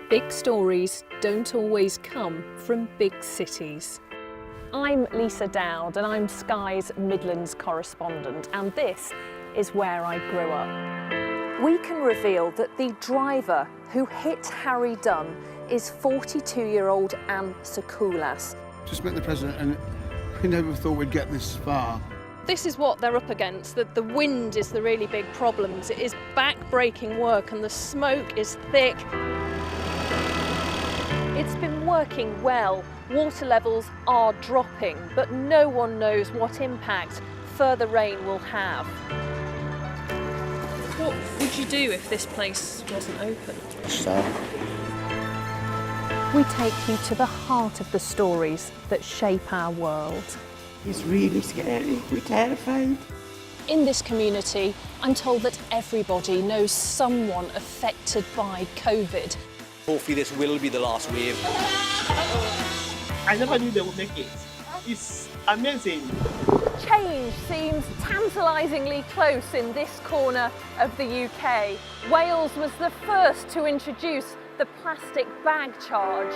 Big stories don't always come from big cities. I'm Lisa Dowd and I'm Sky's Midlands correspondent, and this is where I grew up. We can reveal that the driver who hit Harry Dunn is 42-year-old Anne Sakoulas. Just met the president and we never thought we'd get this far. This is what they're up against, that the wind is the really big problem. It is back-breaking work and the smoke is thick. It's been working well. Water levels are dropping, but no one knows what impact further rain will have. What would you do if this place wasn't open? We take you to the heart of the stories that shape our world. It's really scary. We're terrified. In this community, I'm told that everybody knows someone affected by COVID. Hopefully this will be the last wave. I never knew they would make it. It's amazing. Change seems tantalisingly close in this corner of the UK. Wales was the first to introduce the plastic bag charge.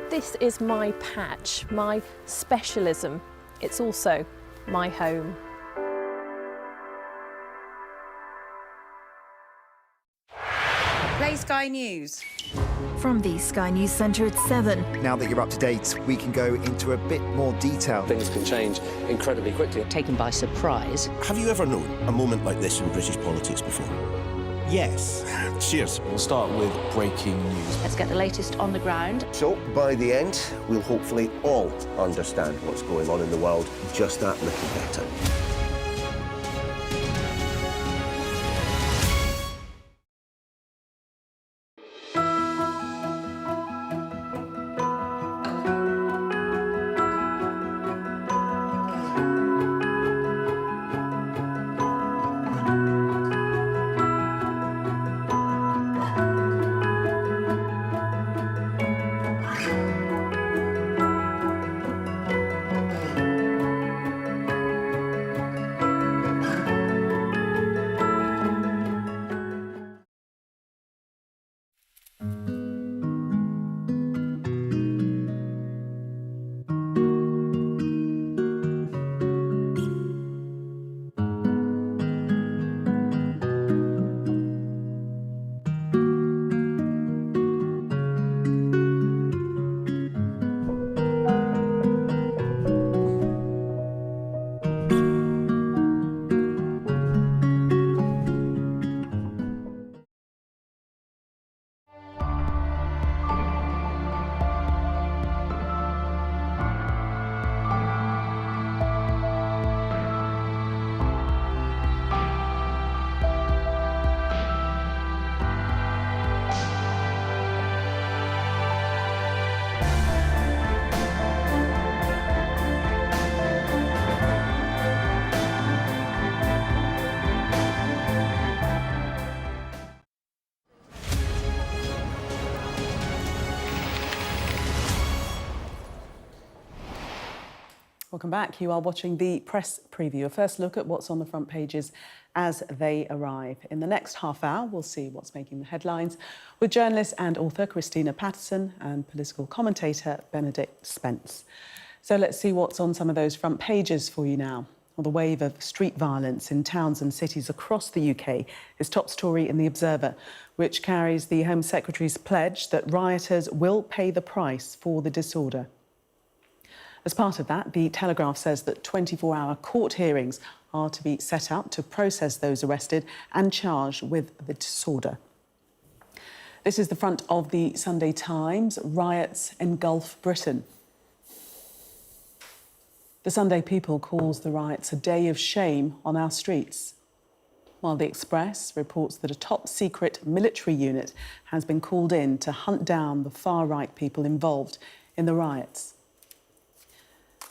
This is my patch, my specialism. It's also my home. Play Sky News. From the Sky News Centre at 7. Now that you're up to date, we can go into a bit more detail. Things can change incredibly quickly. Taken by surprise. Have you ever known a moment like this in British politics before? Yes. Cheers. We'll start with breaking news. Let's get the latest on the ground. So, by the end, we'll hopefully all understand what's going on in the world just that little better. Welcome back. You are watching the press preview, a first look at what's on the front pages as they arrive. In the next half hour, we'll see what's making the headlines with journalist and author Christina Patterson and political commentator Benedict Spence. So let's see what's on some of those front pages for you now. Well, the wave of street violence in towns and cities across the UK is top story in The Observer, which carries the Home Secretary's pledge that rioters will pay the price for the disorder. As part of that, the Telegraph says that 24-hour court hearings are to be set up to process those arrested and charged with the disorder. This is the front of the Sunday Times. Riots engulf Britain. The Sunday People calls the riots a day of shame on our streets, while the Express reports that a top-secret military unit has been called in to hunt down the far-right people involved in the riots.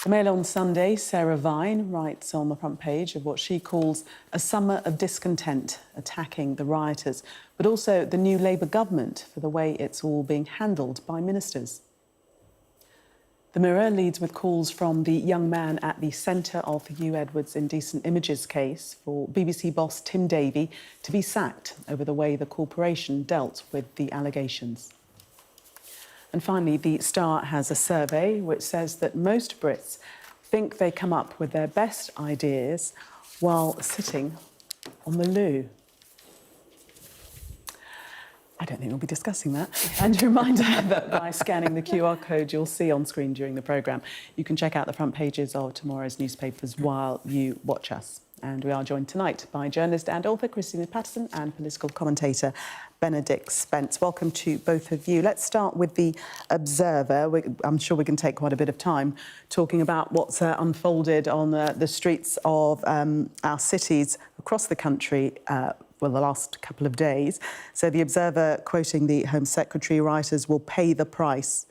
The Mail on Sunday, Sarah Vine writes on the front page of what she calls a summer of discontent attacking the rioters, but also the new Labour government for the way it's all being handled by ministers. The Mirror leads with calls from the young man at the centre of the Hugh Edwards indecent images case for BBC boss Tim Davie to be sacked over the way the corporation dealt with the allegations. And finally, the Star has a survey which says that most Brits think they come up with their best ideas while sitting on the loo. I don't think we'll be discussing that. And a reminder that by scanning the QR code you'll see on screen during the programme, you can check out the front pages of tomorrow's newspapers while you watch us. And we are joined tonight by journalist and author Christina Patterson and political commentator Benedict Spence. Welcome to both of you. Let's start with the Observer. I'm sure we can take quite a bit of time talking about what's unfolded on the streets of our cities across the country the last couple of days. So the Observer, quoting the Home Secretary, writers will pay the price.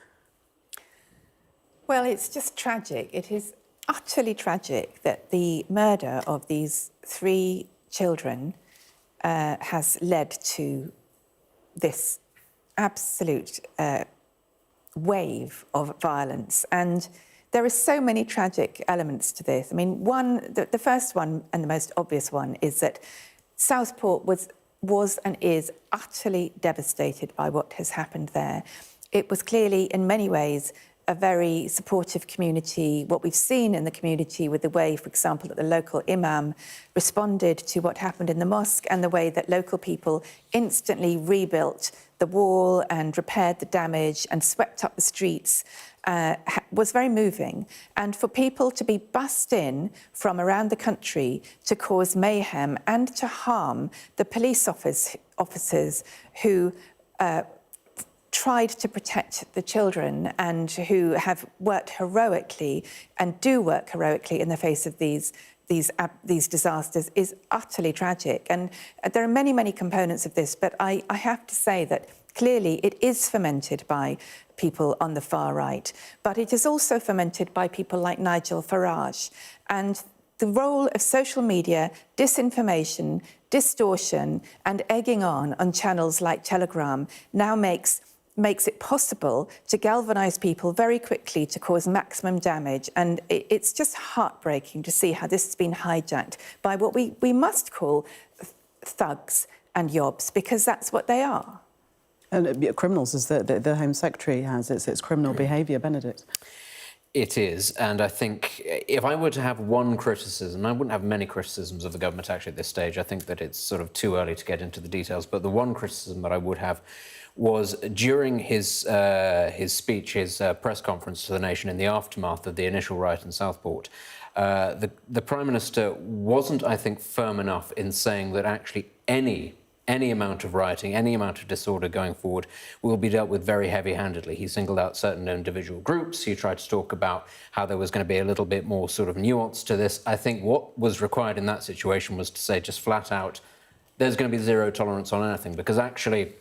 Well, it's just tragic. It is utterly tragic that the murder of these 3 children has led to this absolute wave of violence. And there are so many tragic elements to this. I mean, the first one and the most obvious one is that Southport was and is utterly devastated by what has happened there. It was clearly, in many ways, a very supportive community. What we've seen in the community with the way, for example, that the local imam responded to what happened in the mosque and the way that local people instantly rebuilt the wall and repaired the damage and swept up the streets was very moving. And for people to be bussed in from around the country to cause mayhem and to harm the police officers who tried to protect the children and who have worked heroically and do work heroically in the face of these disasters is utterly tragic. And there are many, many components of this, but I have to say that clearly it is fomented by people on the far right, but it is also fomented by people like Nigel Farage. And the role of social media, disinformation, distortion and egging on channels like Telegram now makes it possible to galvanise people very quickly to cause maximum damage. And it's just heartbreaking to see how this has been hijacked by what we must call thugs and yobs, because that's what they are. And criminals, as the Home Secretary has, it's criminal behaviour, Benedict. It is, and I think if I were to have one criticism, I wouldn't have many criticisms of the government actually at this stage. I think that it's sort of too early to get into the details, but the one criticism that I would have was during his speech, his press conference to the nation in the aftermath of the initial riot in Southport, the Prime Minister wasn't, I think, firm enough in saying that actually any amount of rioting, any amount of disorder going forward will be dealt with very heavy-handedly. He singled out certain individual groups. He tried to talk about how there was going to be a little bit more sort of nuance to this. I think what was required in that situation was to say just flat out, there's going to be zero tolerance on anything, because actually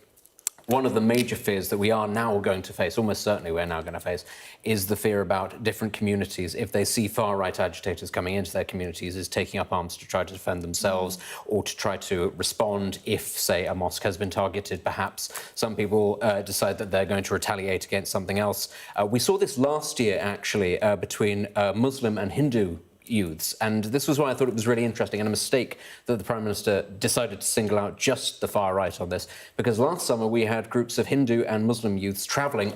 one of the major fears that we are now going to face, almost certainly we're now going to face, is the fear about different communities, if they see far-right agitators coming into their communities, is taking up arms to try to defend themselves or to try to respond if, say, a mosque has been targeted. Perhaps some people decide that they're going to retaliate against something else. We saw this last year, actually, between Muslim and Hindu youths, and this was why I thought it was really interesting and a mistake that the Prime Minister decided to single out just the far right on this, because last summer we had groups of Hindu and Muslim youths travelling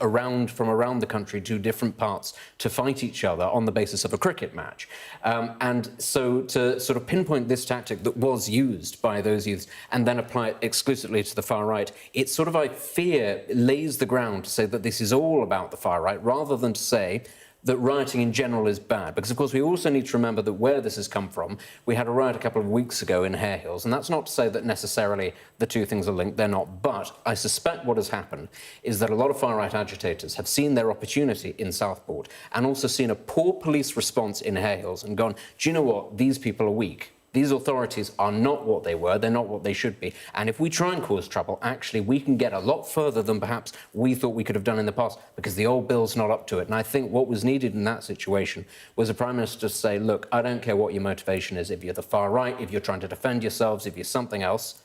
from around the country to different parts to fight each other on the basis of a cricket match. And so to sort of pinpoint this tactic that was used by those youths and then apply it exclusively to the far right, it sort of, I fear, lays the ground to say that this is all about the far right, rather than to say that rioting in general is bad. Because, of course, we also need to remember that where this has come from, we had a riot a couple of weeks ago in Hare Hills, and that's not to say that necessarily the two things are linked, they're not. But I suspect what has happened is that a lot of far-right agitators have seen their opportunity in Southport and also seen a poor police response in Hare Hills and gone, do you know what, these people are weak. These authorities are not what they were, they're not what they should be. And if we try and cause trouble, actually, we can get a lot further than perhaps we thought we could have done in the past, because the old bill's not up to it. And I think what was needed in that situation was a Prime Minister to say, look, I don't care what your motivation is, if you're the far right, if you're trying to defend yourselves, if you're something else,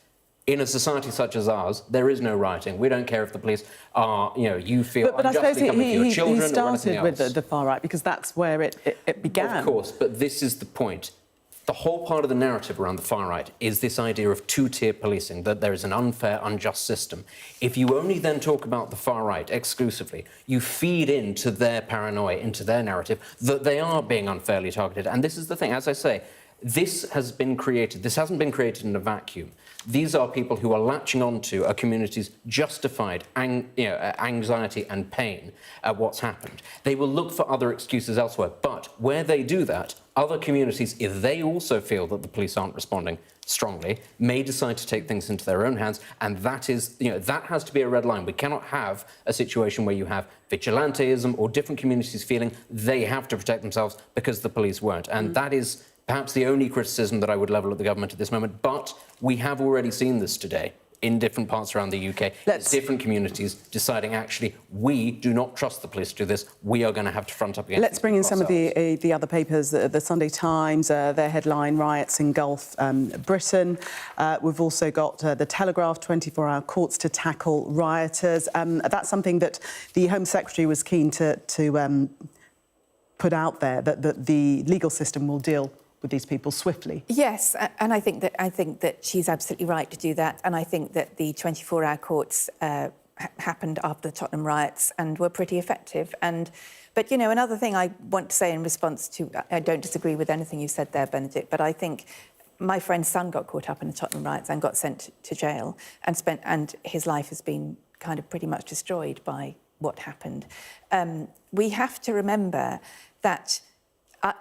In a society such as ours, there is no rioting. We don't care if the police are, you feel but I suppose unjustly coming for your children or anything else. he started with the far right because that's where it began. Of course, but this is the point. The whole part of the narrative around the far right is this idea of two-tier policing, that there is an unfair, unjust system. If you only then talk about the far right exclusively, you feed into their paranoia, into their narrative, that they are being unfairly targeted. And this is the thing, as I say, this hasn't been created in a vacuum. These are people who are latching onto a community's justified anxiety and pain at what's happened. They will look for other excuses elsewhere, but where they do that, other communities, if they also feel that the police aren't responding strongly, may decide to take things into their own hands, and that is, that has to be a red line. We cannot have a situation where you have vigilanteism or different communities feeling they have to protect themselves because the police won't, and that is perhaps the only criticism that I would level at the government at this moment. But we have already seen this today in different parts around the UK. It's different communities deciding, actually, we do not trust the police to do this. We are going to have to front up against it. Let's bring in some of the other papers. The Sunday Times, their headline, Riots engulf Britain. We've also got the Telegraph, 24-hour courts to tackle rioters. That's something that the Home Secretary was keen to put out there, that the legal system will deal with these people swiftly. Yes, and I think that she's absolutely right to do that, and I think that the 24-hour courts happened after the Tottenham riots and were pretty effective. But another thing I want to say in response to, I don't disagree with anything you said there, Benedict, but I think my friend's son got caught up in the Tottenham riots and got sent to jail and his life has been kind of pretty much destroyed by what happened. We have to remember that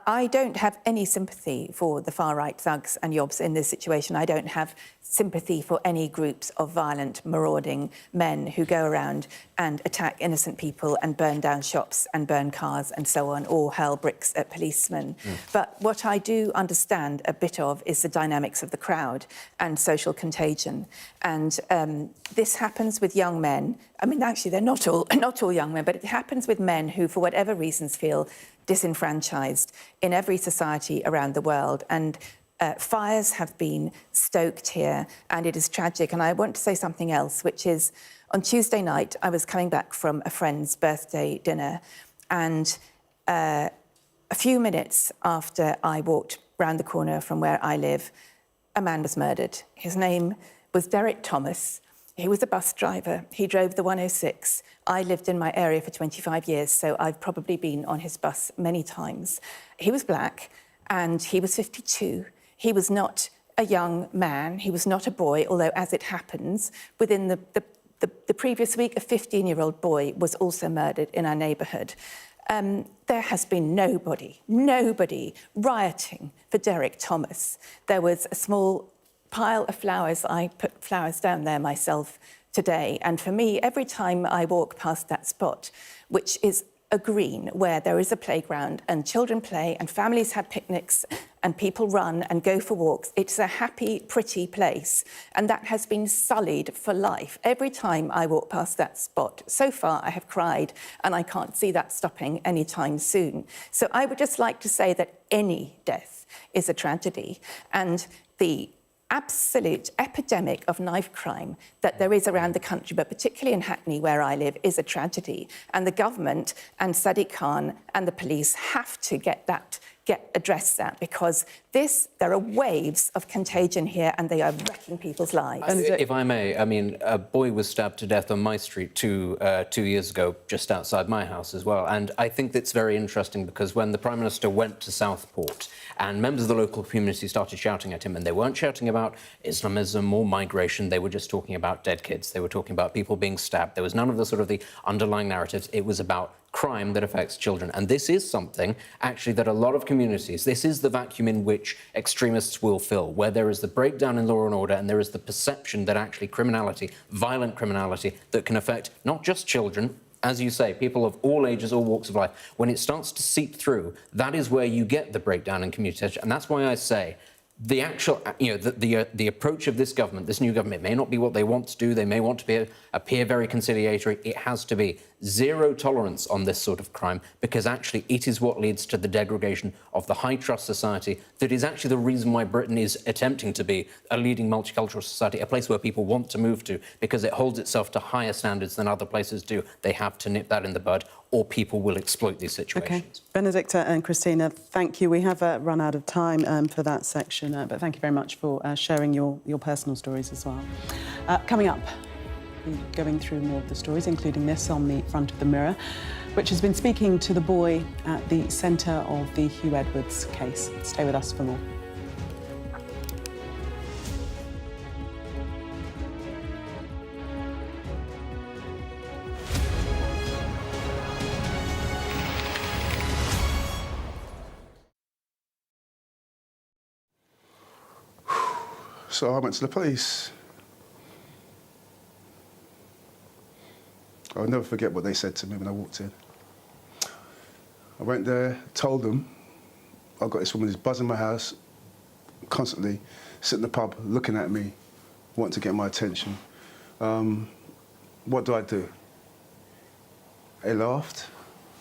I don't have any sympathy for the far-right thugs and yobs in this situation. I don't have sympathy for any groups of violent, marauding men who go around and attack innocent people and burn down shops and burn cars and so on, or hurl bricks at policemen. But what I do understand a bit of is the dynamics of the crowd and social contagion. And this happens with young men. I mean, actually, they're not all young men, but it happens with men who, for whatever reasons, feel disenfranchised in every society around the world. And fires have been stoked here, and it is tragic. And I want to say something else, which is, on Tuesday night, I was coming back from a friend's birthday dinner, and a few minutes after I walked round the corner from where I live, a man was murdered. His name was Derek Thomas. He was a bus driver. He drove the 106. I lived in my area for 25 years, so I've probably been on his bus many times. He was black, and he was 52. He was not a young man. He was not a boy, although, as it happens, within the previous week, a 15-year-old boy was also murdered in our neighbourhood. There has been nobody rioting for Derek Thomas. There was a small pile of flowers. I put flowers down there myself today. And for me, every time I walk past that spot, which is a green where there is a playground and children play and families have picnics and people run and go for walks, it's a happy, pretty place. And that has been sullied for life. Every time I walk past that spot, so far I have cried, and I can't see that stopping anytime soon. So I would just like to say that any death is a tragedy, and the absolute epidemic of knife crime that there is around the country, but particularly in Hackney, where I live, is a tragedy. And the government and Sadiq Khan and the police have to address that, because there are waves of contagion here and they are wrecking people's lives. If I may, I mean, a boy was stabbed to death on my street 2 years ago, just outside my house as well. And I think that's very interesting, because when the Prime Minister went to Southport and members of the local community started shouting at him, and they weren't shouting about Islamism or migration, they were just talking about dead kids. They were talking about people being stabbed. There was none of the sort of the underlying narratives. It was about crime that affects children. And this is something, actually, that a lot of communities, this is the vacuum in which extremists will fill, where there is the breakdown in law and order and there is the perception that actually criminality, violent criminality, that can affect not just children, as you say, people of all ages, all walks of life, when it starts to seep through, that is where you get the breakdown in community. And that's why I say, the actual, the approach of this government, this new government, may not be what they want to do. They may want to appear very conciliatory. It has to be zero tolerance on this sort of crime, because actually it is what leads to the degradation of the high trust society that is actually the reason why Britain is attempting to be a leading multicultural society, a place where people want to move to, because it holds itself to higher standards than other places do. They have to nip that in the bud, or people will exploit these situations. OK. Benedict and Christina, thank you. We have run out of time for that section, but thank you very much for sharing your personal stories as well. Coming up, we're going through more of the stories, including this on the front of the Mirror, which has been speaking to the boy at the centre of the Hugh Edwards case. Stay with us for more. So I went to the police. I'll never forget what they said to me when I walked in. I went there, told them, I've got this woman who's buzzing my house constantly, sitting in the pub, looking at me, wanting to get my attention. What do? They laughed,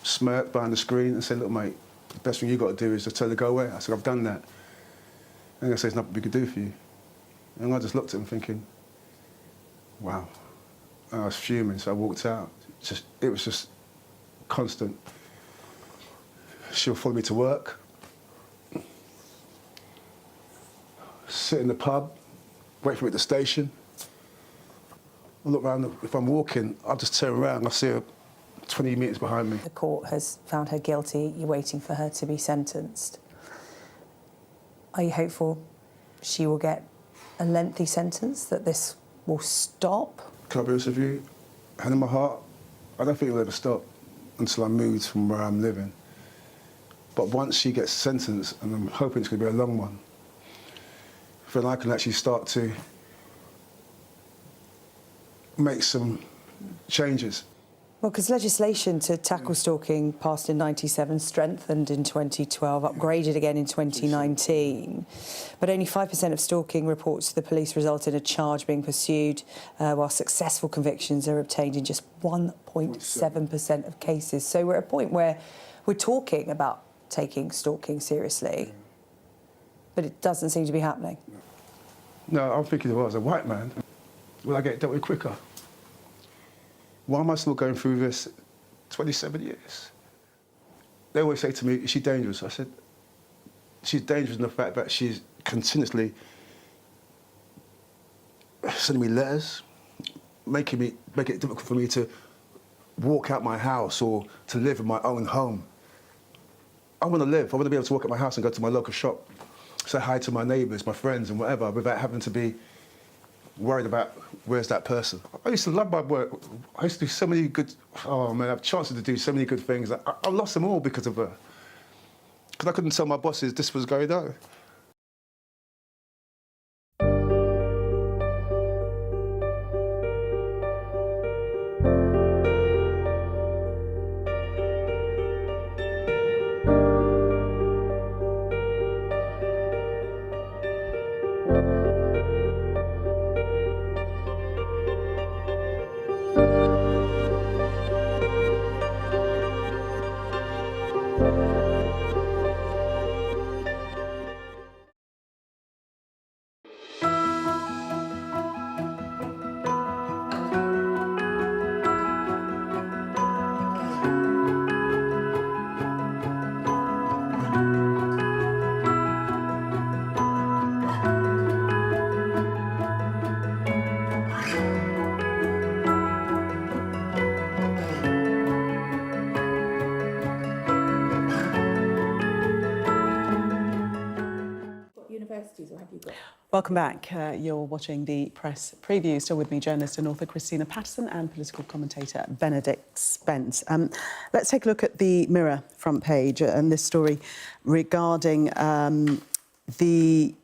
smirked behind the screen and said, look, mate, the best thing you've got to do is just tell her to go away. I said, I've done that. And they said, there's nothing we can do for you. And I just looked at him thinking, wow. And I was fuming, so I walked out. It was just constant. She'll follow me to work, sit in the pub, wait for me at the station. I look around, if I'm walking, I'll just turn around, I see her 20 metres behind me. The court has found her guilty. You're waiting for her to be sentenced. Are you hopeful she will get a lengthy sentence, that this will stop? Can I be honest with you? Hand in my heart, I don't think it'll ever stop until I move from where I'm living. But once she gets sentenced, and I'm hoping it's going to be a long one, then I can actually start to make some changes. Well, because legislation to tackle stalking passed in '97, strengthened in 2012, upgraded again in 2019. But only 5% of stalking reports to the police result in a charge being pursued, while successful convictions are obtained in just 1.7% of cases. So we're at a point where we're talking about taking stalking seriously, but it doesn't seem to be happening. No, I'm thinking, well, as a white man, will I get dealt with quicker? Why am I still going through this 27 years? They always say to me, is she dangerous? I said, she's dangerous in the fact that she's continuously sending me letters, making it difficult for me to walk out my house or to live in my own home. I want to live. I want to be able to walk out my house and go to my local shop, say hi to my neighbours, my friends and whatever, without having to be worried about where's that person. I used to love my work. I used to do so many good, oh man, I have chances to do so many good things. I lost them all because of her. Because I couldn't tell my bosses this was going on. Welcome back. You're watching the press preview. Still with me, journalist and author Christina Patterson and political commentator Benedict Spence. Let's take a look at the Mirror front page and this story regarding the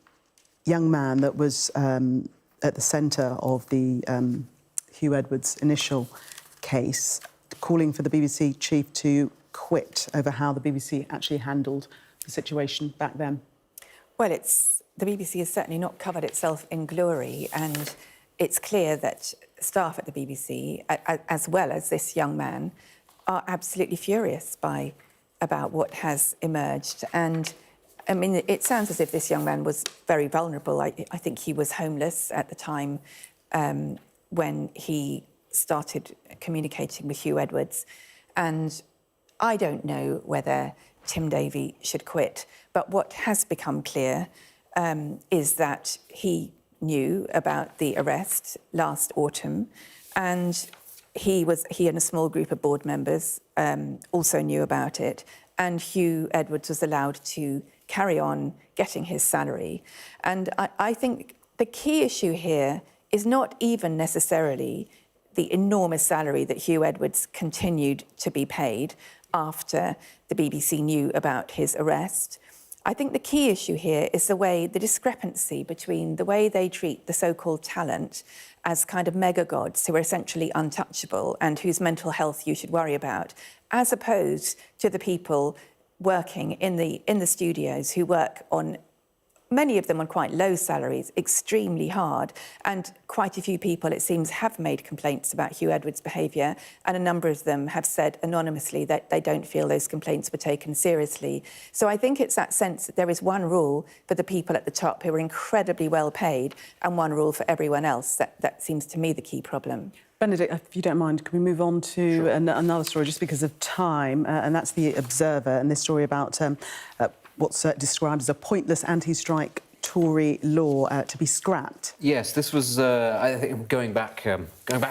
young man that was at the centre of the Hugh Edwards initial case, calling for the BBC chief to quit over how the BBC actually handled the situation back then. Well, the BBC has certainly not covered itself in glory, and it's clear that staff at the BBC, as well as this young man, are absolutely furious about what has emerged. And I mean, it sounds as if this young man was very vulnerable. I think he was homeless at the time when he started communicating with Hugh Edwards. And I don't know whether Tim Davie should quit, but what has become clear is that he knew about the arrest last autumn, and he and a small group of board members also knew about it, and Hugh Edwards was allowed to carry on getting his salary. And I think the key issue here is not even necessarily the enormous salary that Hugh Edwards continued to be paid after the BBC knew about his arrest. I think the key issue here is the discrepancy between the way they treat the so-called talent as kind of mega gods who are essentially untouchable and whose mental health you should worry about, as opposed to the people working in the studios who work on, many of them on quite low salaries, extremely hard. And quite a few people, it seems, have made complaints about Hugh Edwards' behaviour, and a number of them have said anonymously that they don't feel those complaints were taken seriously. So I think it's that sense that there is one rule for the people at the top who are incredibly well paid and one rule for everyone else. That seems to me the key problem. Benedict, if you don't mind, can we move on to another story just because of time, and that's The Observer, and this story about what's described as a pointless anti-strike Tory law to be scrapped. Yes, this was, I think, going back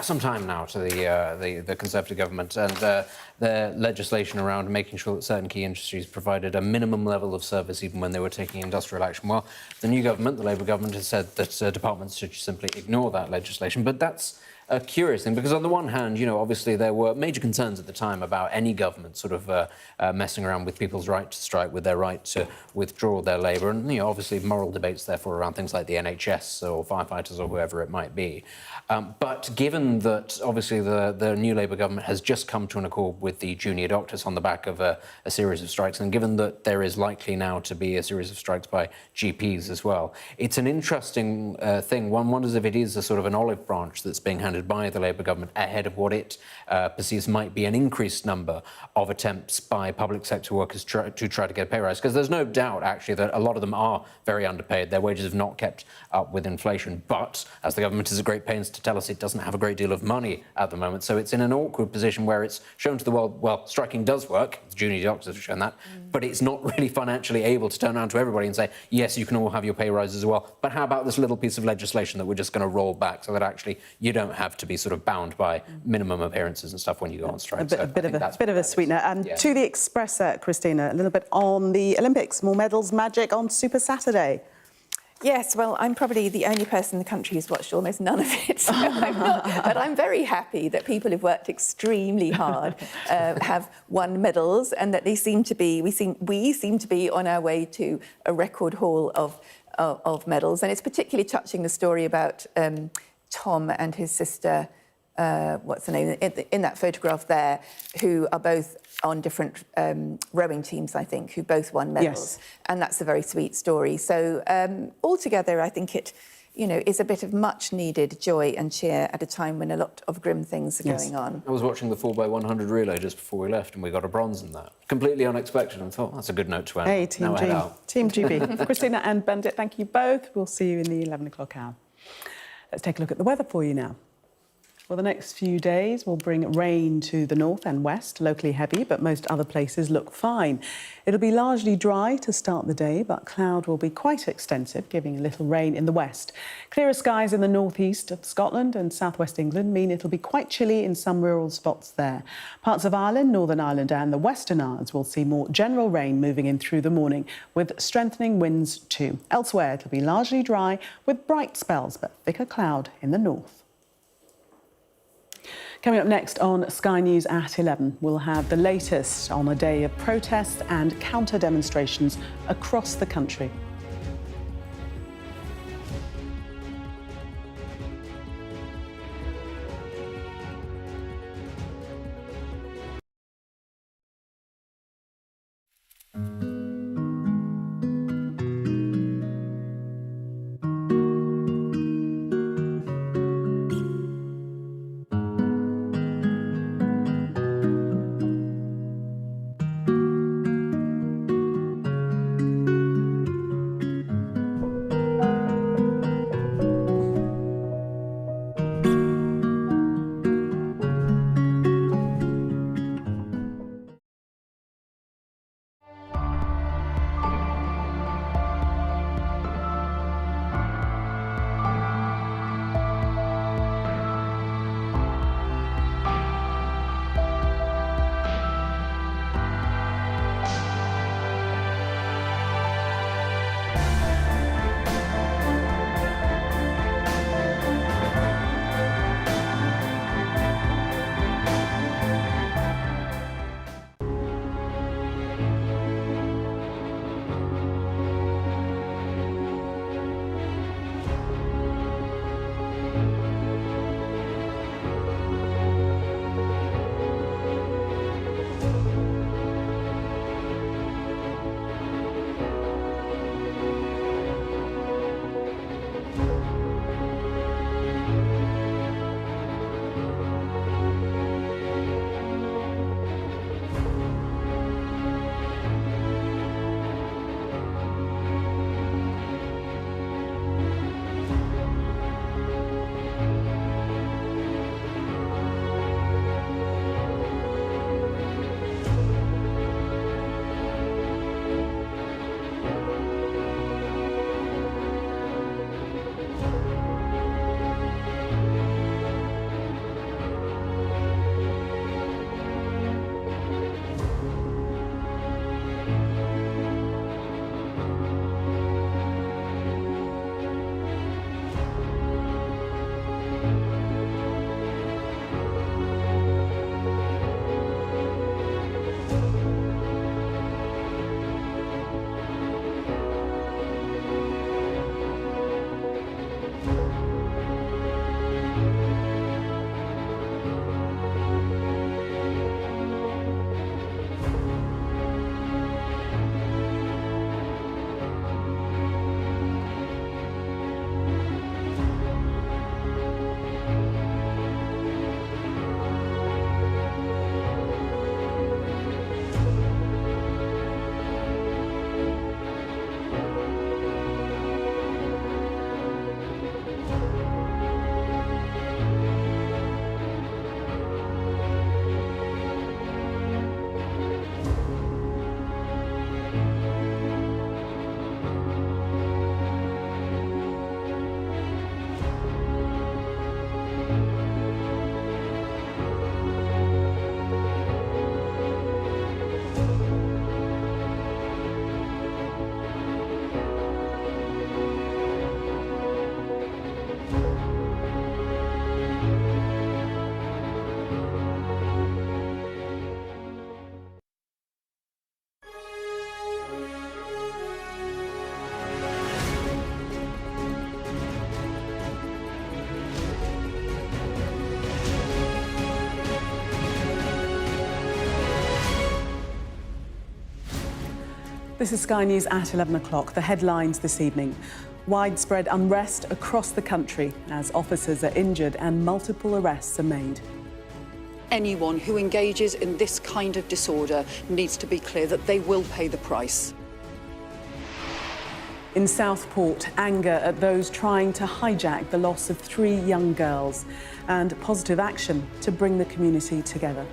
some time now to the Conservative government, and their legislation around making sure that certain key industries provided a minimum level of service even when they were taking industrial action. Well, the new government, the Labour government, has said that departments should simply ignore that legislation, but that's a curious thing, because on the one hand, you know, obviously there were major concerns at the time about any government sort of messing around with people's right to strike, with their right to withdraw their labour, and, you know, obviously moral debates, therefore, around things like the NHS or firefighters or whoever it might be. But given that, obviously, the new Labour government has just come to an accord with the junior doctors on the back of a series of strikes, and given that there is likely now to be a series of strikes by GPs as well, it's an interesting thing. One wonders if it is a sort of an olive branch that's being handed by the Labour government ahead of what it perceives might be an increased number of attempts by public sector workers to try to get a pay rise. Because there's no doubt, actually, that a lot of them are very underpaid. Their wages have not kept up with inflation. But, as the government is at great pains to tell us, it doesn't have a great deal of money at the moment. So it's in an awkward position where it's shown to the world, well, striking does work. The junior doctors have shown that. But it's not really financially able to turn around to everybody and say, yes, you can all have your pay rises as well. But how about this little piece of legislation that we're just going to roll back so that actually you don't have to be sort of bound by minimum appearances and stuff when you go on strike. A bit of a sweetener. And to the Express, Christina, a little bit on the Olympics. More medals, magic on Super Saturday. Yes, well, I'm probably the only person in the country who's watched almost none of it. So but I'm very happy that people who've worked extremely hard have won medals, and that they seem to be, we seem to be on our way to a record haul of medals. And it's particularly touching, the story about Tom and his sister, what's the name, in that photograph there, who are both on different rowing teams, I think, who both won medals. Yes. And that's a very sweet story. So altogether, I think it, you know, is a bit of much-needed joy and cheer at a time when a lot of grim things are going on. I was watching the 4x100 relay just before we left, and we got a bronze in that. Completely unexpected, and thought, that's a good note to end. Hey, Team GB. Christina and Benedict, thank you both. We'll see you in the 11 o'clock hour. Let's take a look at the weather for you now. Well, the next few days will bring rain to the north and west, locally heavy, but most other places look fine. It'll be largely dry to start the day, but cloud will be quite extensive, giving a little rain in the west. Clearer skies in the northeast of Scotland and southwest England mean it'll be quite chilly in some rural spots there. Parts of Ireland, Northern Ireland and the Western Isles will see more general rain moving in through the morning, with strengthening winds too. Elsewhere, it'll be largely dry with bright spells, but thicker cloud in the north. Coming up next on Sky News at 11, we'll have the latest on a day of protests and counter-demonstrations across the country. This is Sky News at 11 o'clock. The headlines this evening. Widespread unrest across the country as officers are injured and multiple arrests are made. Anyone who engages in this kind of disorder needs to be clear that they will pay the price. In Southport, anger at those trying to hijack the loss of 3 young girls and positive action to bring the community together.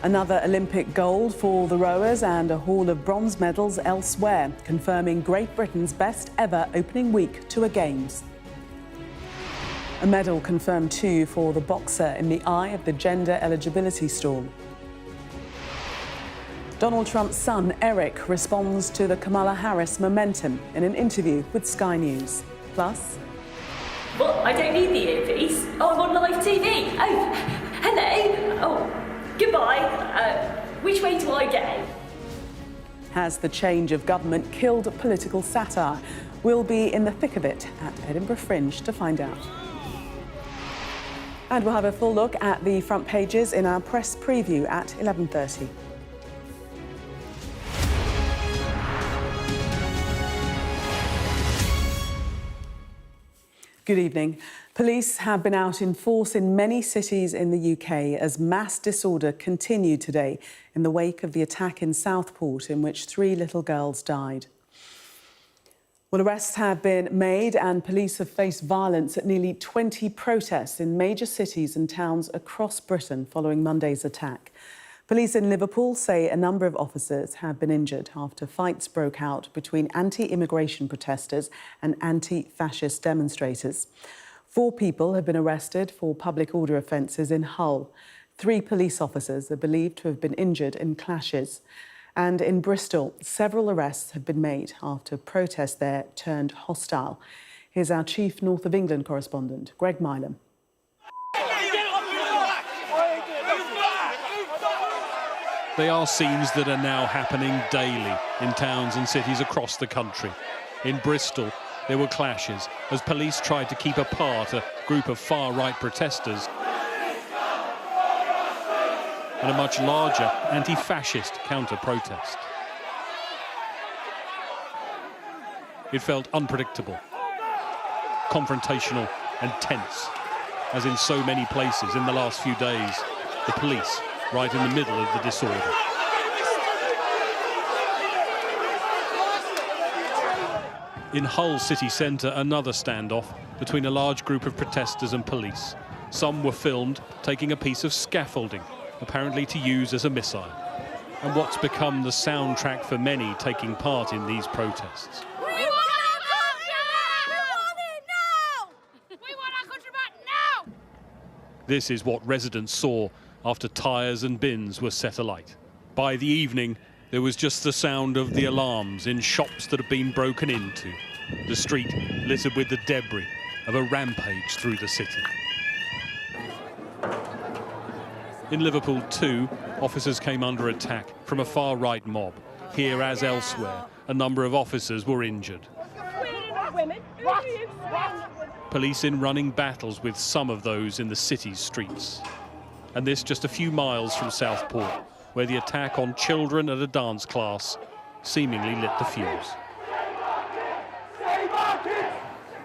Another Olympic gold for the rowers and a haul of bronze medals elsewhere, confirming Great Britain's best ever opening week to a Games. A medal confirmed too for the boxer in the eye of the gender eligibility storm. Donald Trump's son, Eric, responds to the Kamala Harris momentum in an interview with Sky News. Plus... Well, I don't need the earpiece. Oh, I'm on live TV. Oh, hello. Oh, goodbye. Which way do I go? Has the change of government killed political satire? We'll be in the thick of it at Edinburgh Fringe to find out. And we'll have a full look at the front pages in our press preview at 11:30. Good evening. Police have been out in force in many cities in the UK as mass disorder continued today in the wake of the attack in Southport in which 3 little girls died. Well, arrests have been made and police have faced violence at nearly 20 protests in major cities and towns across Britain following Monday's attack. Police in Liverpool say a number of officers have been injured after fights broke out between anti-immigration protesters and anti-fascist demonstrators. 4 people have been arrested for public order offences in Hull. 3 police officers are believed to have been injured in clashes. And in Bristol, several arrests have been made after protests there turned hostile. Here's our chief North of England correspondent, Greg Milam. They are scenes that are now happening daily in towns and cities across the country. In Bristol, there were clashes as police tried to keep apart a group of far-right protesters and a much larger anti-fascist counter-protest. It felt unpredictable, confrontational and tense, as in so many places in the last few days, the police right in the middle of the disorder. In Hull city centre, another standoff between a large group of protesters and police. Some were filmed taking a piece of scaffolding, apparently to use as a missile, and what's become the soundtrack for many taking part in these protests. We want our country back! We want it now! We want our country back now! This is what residents saw after tyres and bins were set alight. By the evening, there was just the sound of the alarms in shops that had been broken into. The street littered with the debris of a rampage through the city. In Liverpool too, officers came under attack from a far-right mob. Here, as elsewhere, a number of officers were injured. Police in running battles with some of those in the city's streets. And this just a few miles from Southport, where the attack on children at a dance class seemingly lit the fuse.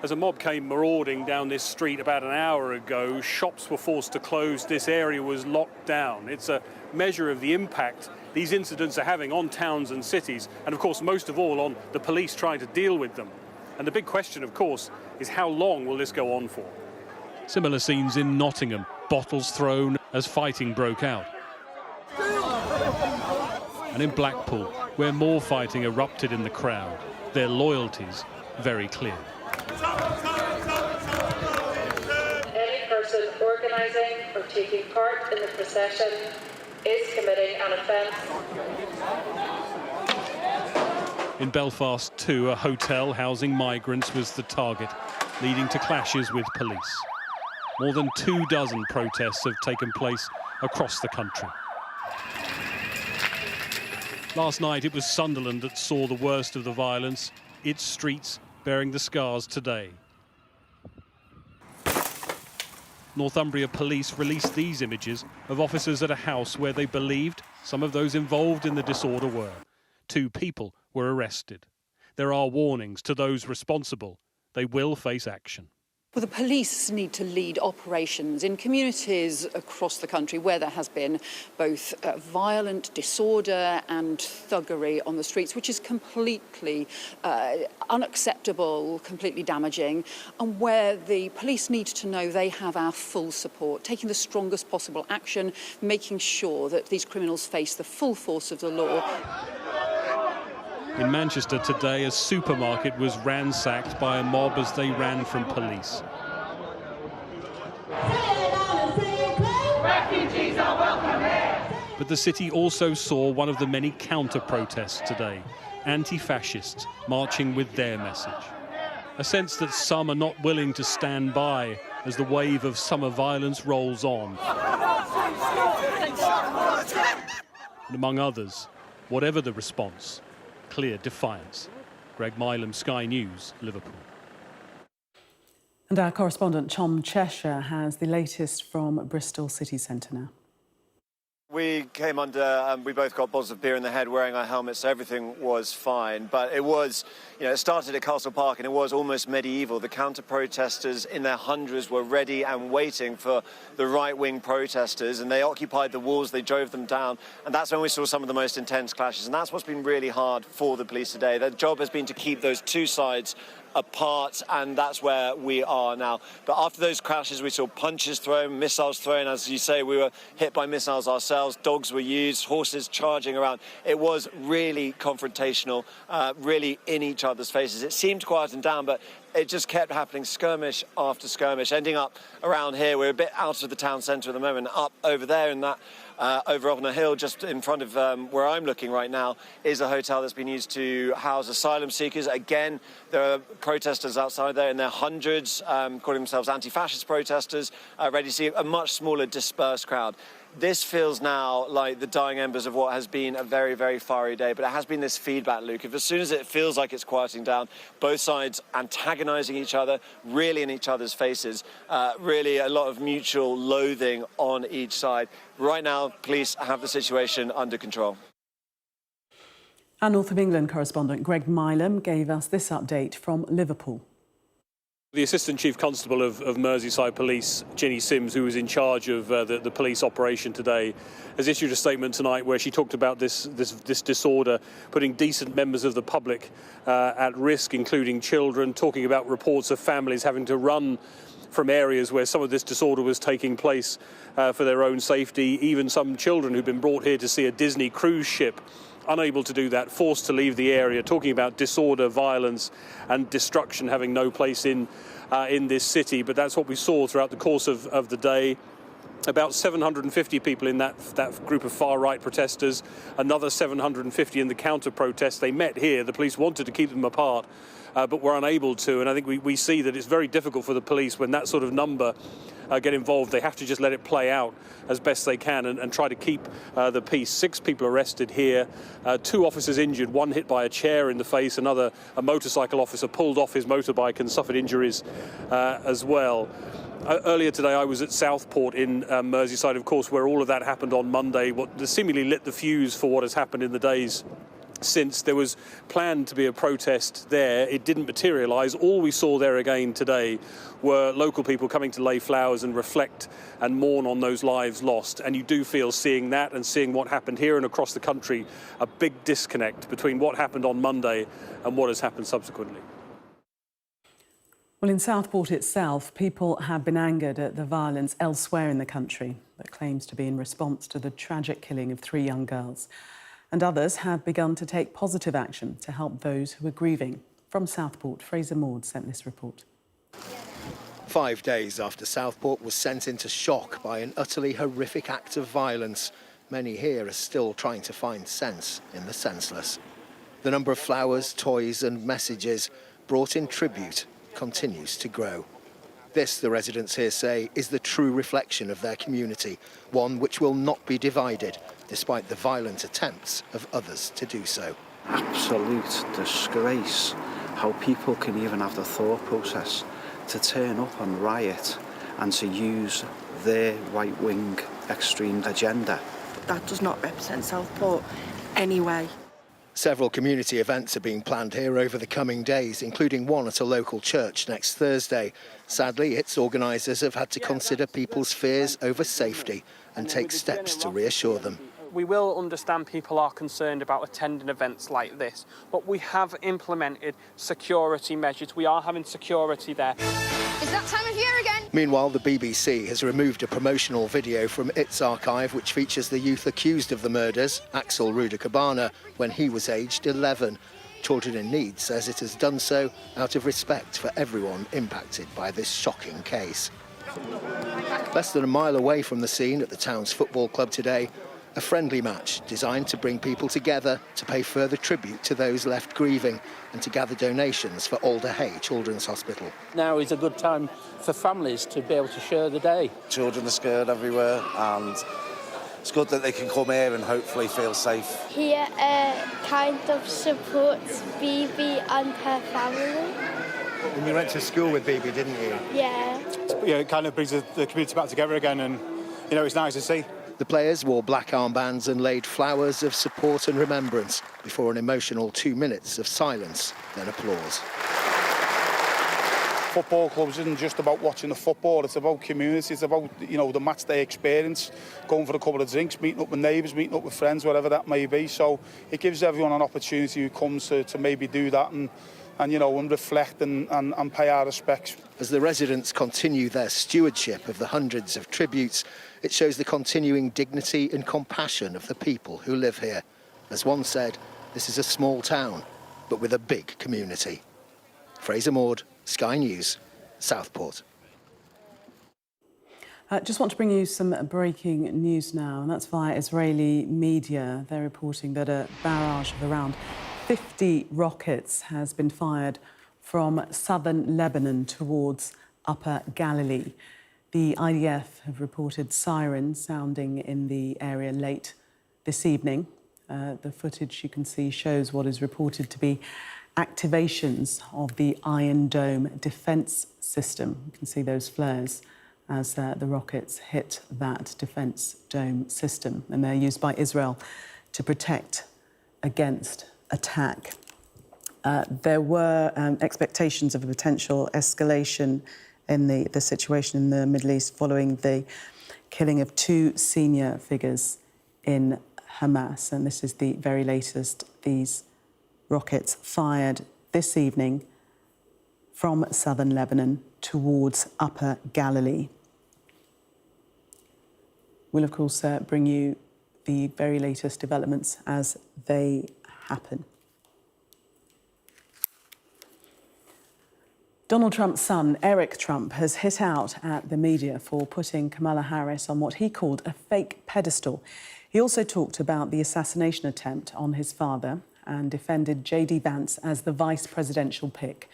As a mob came marauding down this street about an hour ago, shops were forced to close, this area was locked down. It's a measure of the impact these incidents are having on towns and cities, and of course most of all on the police trying to deal with them. And the big question, of course, is how long will this go on for? Similar scenes in Nottingham, bottles thrown as fighting broke out. And in Blackpool, where more fighting erupted in the crowd, their loyalties very clear. Any person organising or taking part in the procession is committing an offence. In Belfast too, a hotel housing migrants was the target, leading to clashes with police. More than 24 protests have taken place across the country. Last night it was Sunderland that saw the worst of the violence, its streets bearing the scars today. Northumbria police released these images of officers at a house where they believed some of those involved in the disorder were. 2 people were arrested. There are warnings to those responsible. They will face action. Well, the police need to lead operations in communities across the country where there has been both violent disorder and thuggery on the streets, which is completely unacceptable, completely damaging, and where the police need to know they have our full support, taking the strongest possible action, making sure that these criminals face the full force of the law. In Manchester today, a supermarket was ransacked by a mob as they ran from police. But the city also saw one of the many counter-protests today, anti-fascists marching with their message. A sense that some are not willing to stand by as the wave of summer violence rolls on. And among others, whatever the response, clear defiance. Greg Milam, Sky News, Liverpool. And our correspondent Tom Cheshire has the latest from Bristol city centre now. We came under, we both got bottles of beer in the head, wearing our helmets, so everything was fine. But it was, it started at Castle Park and it was almost medieval. The counter-protesters in their hundreds were ready and waiting for the right-wing protesters, and they occupied the walls, they drove them down, and that's when we saw some of the most intense clashes. And that's what's been really hard for the police today. Their job has been to keep those two sides apart, and that's where we are now. But after those crashes, we saw punches thrown, missiles thrown. As you say, we were hit by missiles ourselves. Dogs were used, horses charging around. It was really confrontational, really in each other's faces. It seemed to quieten down, but it just kept happening, skirmish after skirmish, ending up around here. We're a bit out of the town centre at the moment, up over there in that over on a hill just in front of where I'm looking right now is a hotel that's been used to house asylum seekers. Again, there are protesters outside there in their hundreds, calling themselves anti-fascist protesters, ready to see a much smaller dispersed crowd. This feels now like the dying embers of what has been a very, very fiery day, but it has been this feedback loop. If as soon as it feels like it's quieting down, both sides antagonising each other, really in each other's faces, really a lot of mutual loathing on each side. Right now, police have the situation under control. Our North of England correspondent Greg Milam gave us this update from Liverpool. The Assistant Chief Constable of Merseyside Police, Ginny Sims, who was in charge of the police operation today, has issued a statement tonight where she talked about this disorder, putting decent members of the public at risk, including children, talking about reports of families having to run from areas where some of this disorder was taking place for their own safety. Even some children who've been brought here to see a Disney cruise ship unable to do that, forced to leave the area, talking about disorder, violence and destruction having no place in this city. But that's what we saw throughout the course of the day. About 750 people in that group of far-right protesters, another 750 in the counter-protest. They met here. The police wanted to keep them apart, but were unable to. And I think we see that it's very difficult for the police when that sort of number get involved. They have to just let it play out as best they can and try to keep the peace. 6 people arrested here, 2 officers injured, 1 hit by a chair in the face, a motorcycle officer pulled off his motorbike and suffered injuries as well. Earlier today I was at Southport in Merseyside, of course, where all of that happened on Monday, what seemingly lit the fuse for what has happened in the days since. There was planned to be a protest there. It didn't materialise. All we saw there again today were local people coming to lay flowers and reflect and mourn on those lives lost. And you do feel, seeing that and seeing what happened here and across the country, a big disconnect between what happened on Monday and what has happened subsequently. Well, in Southport itself, people have been angered at the violence elsewhere in the country that claims to be in response to the tragic killing of 3 young girls. And others have begun to take positive action to help those who are grieving. From Southport, Fraser Maud sent this report. 5 days after Southport was sent into shock by an utterly horrific act of violence, many here are still trying to find sense in the senseless. The number of flowers, toys and messages brought in tribute continues to grow. This, the residents here say, is the true reflection of their community, one which will not be divided, despite the violent attempts of others to do so. Absolute disgrace how people can even have the thought process to turn up and riot and to use their right-wing extreme agenda. That does not represent Southport anyway. Several community events are being planned here over the coming days, including one at a local church next Thursday. Sadly, its organisers have had to consider people's fears over safety and take steps to reassure them. We will understand people are concerned about attending events like this, but we have implemented security measures. We are having security there. Is that time of year again? Meanwhile, the BBC has removed a promotional video from its archive which features the youth accused of the murders, Axel Rudakabana, when he was aged 11. Children in Need says it has done so out of respect for everyone impacted by this shocking case. Less than a mile away from the scene at the town's football club today, a friendly match designed to bring people together to pay further tribute to those left grieving and to gather donations for Alder Hey Children's Hospital. Now is a good time for families to be able to share the day. Children are scared everywhere, and it's good that they can come here and hopefully feel safe. Here kind of supports Bibi and her family. And you went to school with Bibi, didn't you? Yeah. It kind of brings the community back together again, and it's nice to see. The players wore black armbands and laid flowers of support and remembrance before an emotional 2 minutes of silence, then applause. Football clubs isn't just about watching the football, it's about community, it's about, the match day experience, going for a couple of drinks, meeting up with neighbours, meeting up with friends, whatever that may be. So it gives everyone an opportunity who comes to maybe do that and reflect and pay our respects. As the residents continue their stewardship of the hundreds of tributes, it shows the continuing dignity and compassion of the people who live here. As one said, this is a small town, but with a big community. Fraser Maud, Sky News, Southport. Just want to bring you some breaking news now, and that's via Israeli media. They're reporting that a barrage of around 50 rockets has been fired from southern Lebanon towards Upper Galilee. The IDF have reported sirens sounding in the area late this evening. The footage you can see shows what is reported to be activations of the Iron Dome defence system. You can see those flares as the rockets hit that defence dome system, and they're used by Israel to protect against attack. There were expectations of a potential escalation in the situation in the Middle East following the killing of 2 senior figures in Hamas. And this is the very latest. These rockets fired this evening from southern Lebanon towards Upper Galilee. We'll, of course, bring you the very latest developments as they happen. Donald Trump's son, Eric Trump, has hit out at the media for putting Kamala Harris on what he called a fake pedestal. He also talked about the assassination attempt on his father and defended J.D. Vance as the vice presidential pick.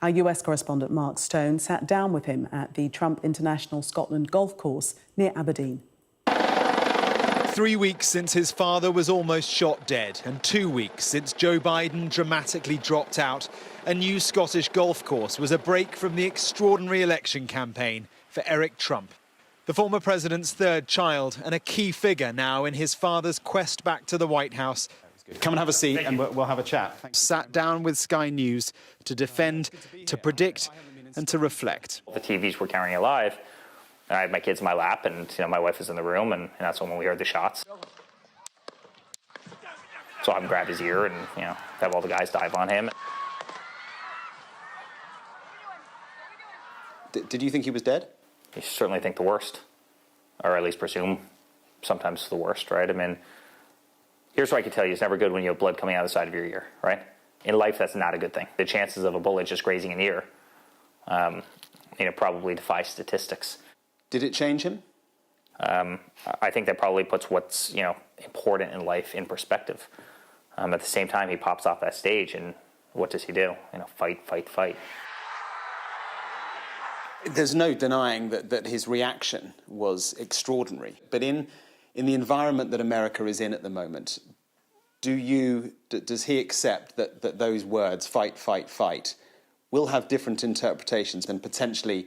Our US correspondent Mark Stone sat down with him at the Trump International Scotland golf course near Aberdeen. 3 weeks since his father was almost shot dead, and 2 weeks since Joe Biden dramatically dropped out, a new Scottish golf course was a break from the extraordinary election campaign for Eric Trump. The former president's third child and a key figure now in his father's quest back to the White House. Come and have a seat and we'll have a chat. Sat down with Sky News to defend, to predict and to reflect. The TVs were carrying it live. I had my kids in my lap, and my wife was in the room, and that's when we heard the shots. So I grabbed his ear and have all the guys dive on him. Did you think he was dead? You certainly think the worst, or at least presume sometimes the worst, right? I mean, here's what I can tell you: it's never good when you have blood coming out of the side of your ear, right? In life, that's not a good thing. The chances of a bullet just grazing an ear, probably defy statistics. Did it change him? I think that probably puts what's important in life in perspective. At the same time, he pops off that stage, and what does he do? Fight, fight, fight. There's no denying that his reaction was extraordinary. But in the environment that America is in at the moment, does he accept that those words, fight, fight, fight, will have different interpretations, and potentially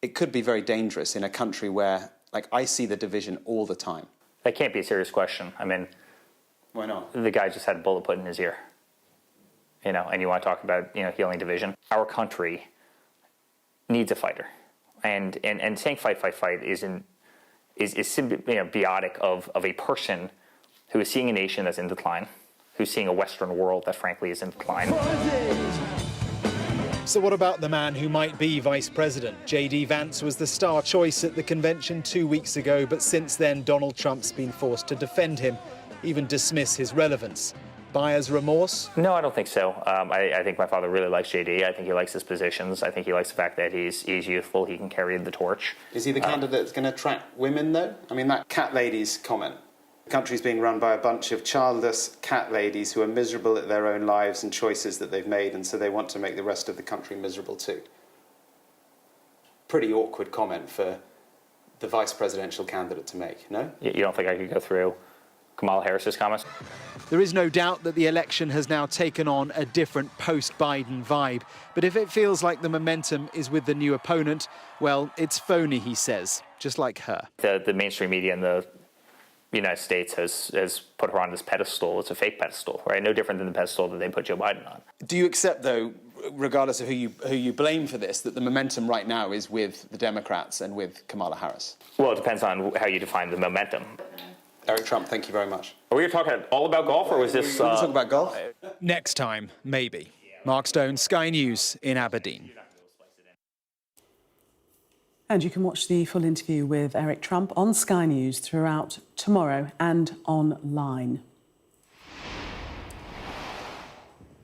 it could be very dangerous in a country where, I see the division all the time? That can't be a serious question. I mean, Why not? The guy just had a bullet put in his ear. You know, and you want to talk about, you know, healing division. Our country needs a fighter. And saying fight is symbiotic of a person who is seeing a nation that's in decline, who's seeing a Western world that frankly is in decline. So what about the man who might be vice president? J.D. Vance was the star choice at the convention 2 weeks ago, but since then Donald Trump's been forced to defend him, even dismiss his relevance. Buyer's remorse? No, I don't think so. I think my father really likes JD. I think he likes his positions. I think he likes the fact that he's youthful. He can carry the torch. Is he the candidate that's going to attract women, though? I mean, that cat lady's comment. The country's being run by a bunch of childless cat ladies who are miserable at their own lives and choices that they've made, and so they want to make the rest of the country miserable too. Pretty awkward comment for the vice presidential candidate to make, no? You don't think I could go through Kamala Harris's comments? There is no doubt that the election has now taken on a different post-Biden vibe. But if it feels like the momentum is with the new opponent, well, it's phony, he says, just like her. The mainstream media in the United States has put her on this pedestal. It's a fake pedestal, right? No different than the pedestal that they put Joe Biden on. Do you accept, though, regardless of who you blame for this, that the momentum right now is with the Democrats and with Kamala Harris? Well, it depends on how you define the momentum. Eric Trump, thank you very much. Are we talking all about golf, or was this... We're talking about golf? Next time, maybe. Mark Stone, Sky News in Aberdeen. And you can watch the full interview with Eric Trump on Sky News throughout tomorrow and online.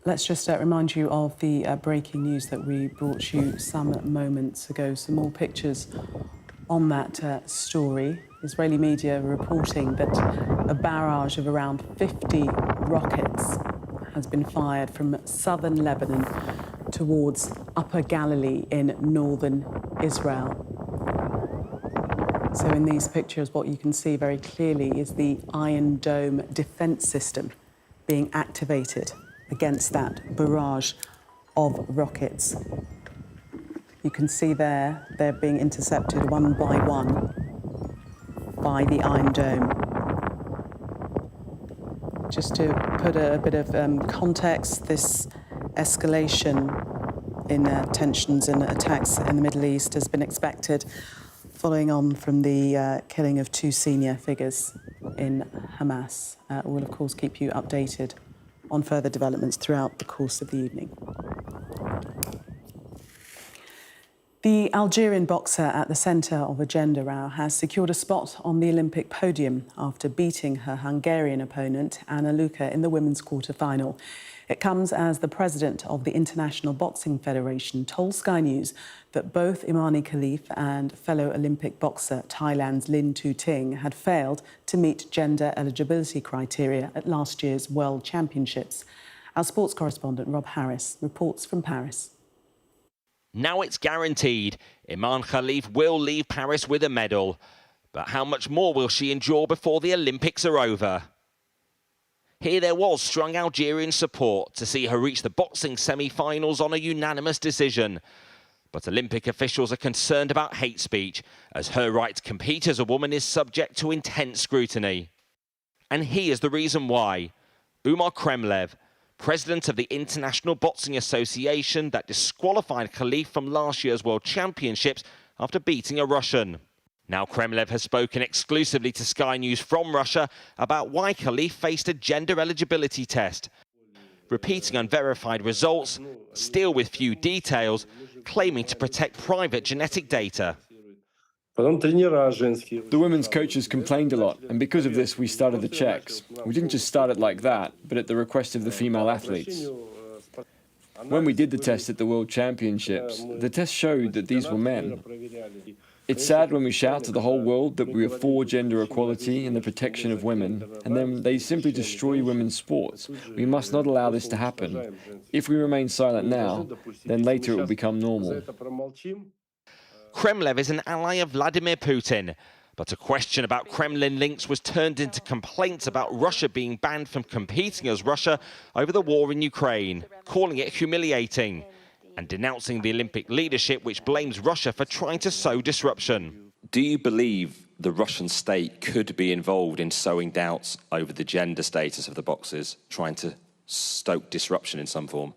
Let's just remind you of the breaking news that we brought you some moments ago. Some more pictures on that story. Israeli media reporting that a barrage of around 50 rockets has been fired from southern Lebanon towards Upper Galilee in northern Israel. So in these pictures, what you can see very clearly is the Iron Dome defense system being activated against that barrage of rockets. You can see there, they're being intercepted one by one by the Iron Dome. Just to put a bit of context, this escalation in tensions and attacks in the Middle East has been expected following on from the killing of 2 senior figures in Hamas. We'll, of course, keep you updated on further developments throughout the course of the evening. The Algerian boxer at the centre of a gender row has secured a spot on the Olympic podium after beating her Hungarian opponent, Anna Luca, in the women's quarter-final. It comes as the president of the International Boxing Federation told Sky News that both Imani Khalif and fellow Olympic boxer Thailand's Lin Tu Ting had failed to meet gender eligibility criteria at last year's World Championships. Our sports correspondent Rob Harris reports from Paris. Now it's guaranteed. Iman Khalif will leave Paris with a medal. But how much more will she endure before the Olympics are over? Here there was strong Algerian support to see her reach the boxing semi-finals on a unanimous decision. But Olympic officials are concerned about hate speech, as her right to compete as a woman is subject to intense scrutiny. And here's the reason why. Umar Kremlev, president of the International Boxing Association, that disqualified Khalif from last year's World Championships after beating a Russian. Now Kremlev has spoken exclusively to Sky News from Russia about why Khalif faced a gender eligibility test, repeating unverified results, still with few details, claiming to protect private genetic data. The women's coaches complained a lot, and because of this we started the checks. We didn't just start it like that, but at the request of the female athletes. When we did the test at the World Championships, the test showed that these were men. It's sad when we shout to the whole world that we are for gender equality and the protection of women, and then they simply destroy women's sports. We must not allow this to happen. If we remain silent now, then later it will become normal. Kremlev is an ally of Vladimir Putin, but a question about Kremlin links was turned into complaints about Russia being banned from competing as Russia over the war in Ukraine, calling it humiliating, and denouncing the Olympic leadership which blames Russia for trying to sow disruption. Do you believe the Russian state could be involved in sowing doubts over the gender status of the boxers, trying to stoke disruption in some form?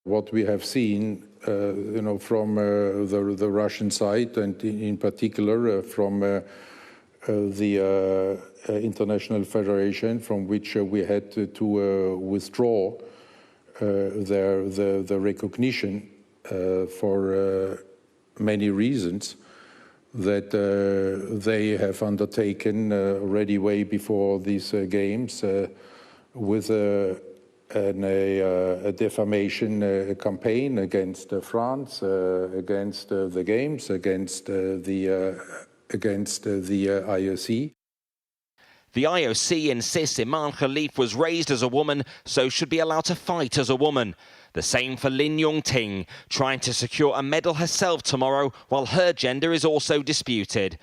What we have seen, from the Russian side, and in particular from the International Federation, from which we had to withdraw the recognition for many reasons, that they have undertaken already way before these games with a defamation campaign against France, against the games, against the IOC. The IOC insists Iman Khalif was raised as a woman, so should be allowed to fight as a woman. The same for Lin Yong-ting, trying to secure a medal herself tomorrow, while her gender is also disputed.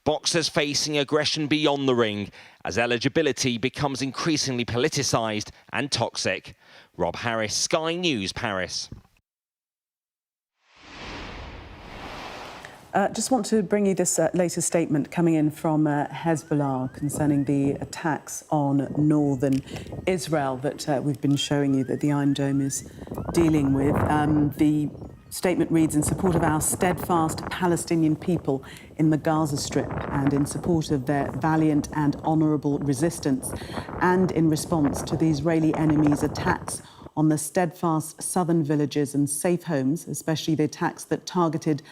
Boxers facing aggression beyond the ring, as eligibility becomes increasingly politicised and toxic. Rob Harris, Sky News, Paris. Just want to bring you this latest statement coming in from Hezbollah concerning the attacks on northern Israel that we've been showing you that the Iron Dome is dealing with. The statement reads, in support of our steadfast Palestinian people in the Gaza Strip and in support of their valiant and honourable resistance, and in response to the Israeli enemy's attacks on the steadfast southern villages and safe homes, especially the attacks that targeted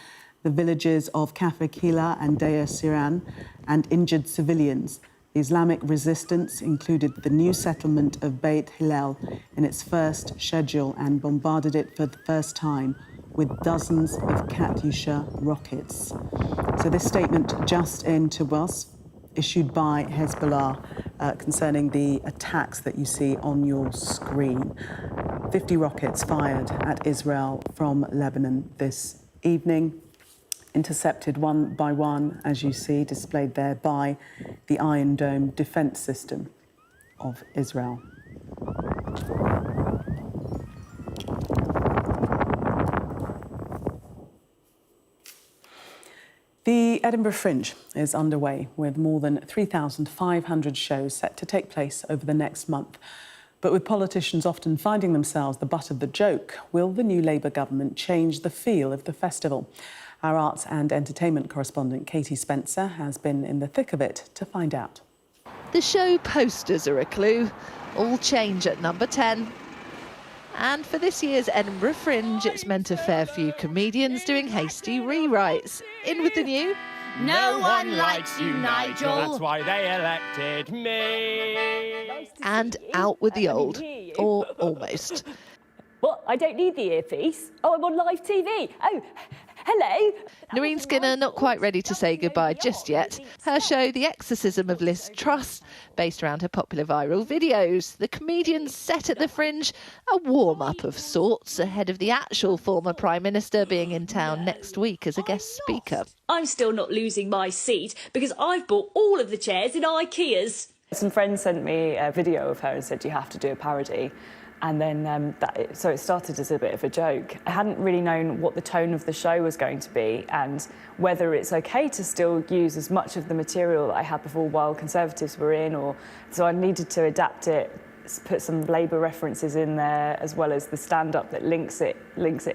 the villages of Kafr Kila and Deir Siran, and injured civilians. The Islamic resistance included the new settlement of Beit Hillel in its first schedule and bombarded it for the first time with dozens of Katyusha rockets. So this statement just in to us, issued by Hezbollah concerning the attacks that you see on your screen. 50 rockets fired at Israel from Lebanon this evening, intercepted one by one, as you see, displayed there by the Iron Dome defence system of Israel. The Edinburgh Fringe is underway with more than 3,500 shows set to take place over the next month. But with politicians often finding themselves the butt of the joke, will the new Labour government change the feel of the festival? Our arts and entertainment correspondent Katie Spencer has been in the thick of it to find out. The show posters are a clue. All change at number 10. And for this year's Edinburgh Fringe, it's meant a fair few comedians doing hasty rewrites. In with the new. No one likes you, Nigel. That's why they elected me. And out with the old. Or almost. What? I don't need the earpiece. Oh, I'm on live TV. Oh, hello. Noreen Skinner not quite ready to say goodbye just yet. Her show, The Exorcism of Liz Truss, based around her popular viral videos. The comedians set at the Fringe, a warm-up of sorts, ahead of the actual former Prime Minister being in town next week as a guest speaker. I'm still not losing my seat because I've bought all of the chairs in IKEA's. Some friends sent me a video of her and said, you have to do a parody. And then so it started as a bit of a joke. I hadn't really known what the tone of the show was going to be and whether it's okay to still use as much of the material that I had before while Conservatives were in, or so I needed to adapt it, put some Labour references in there, as well as the stand-up that links it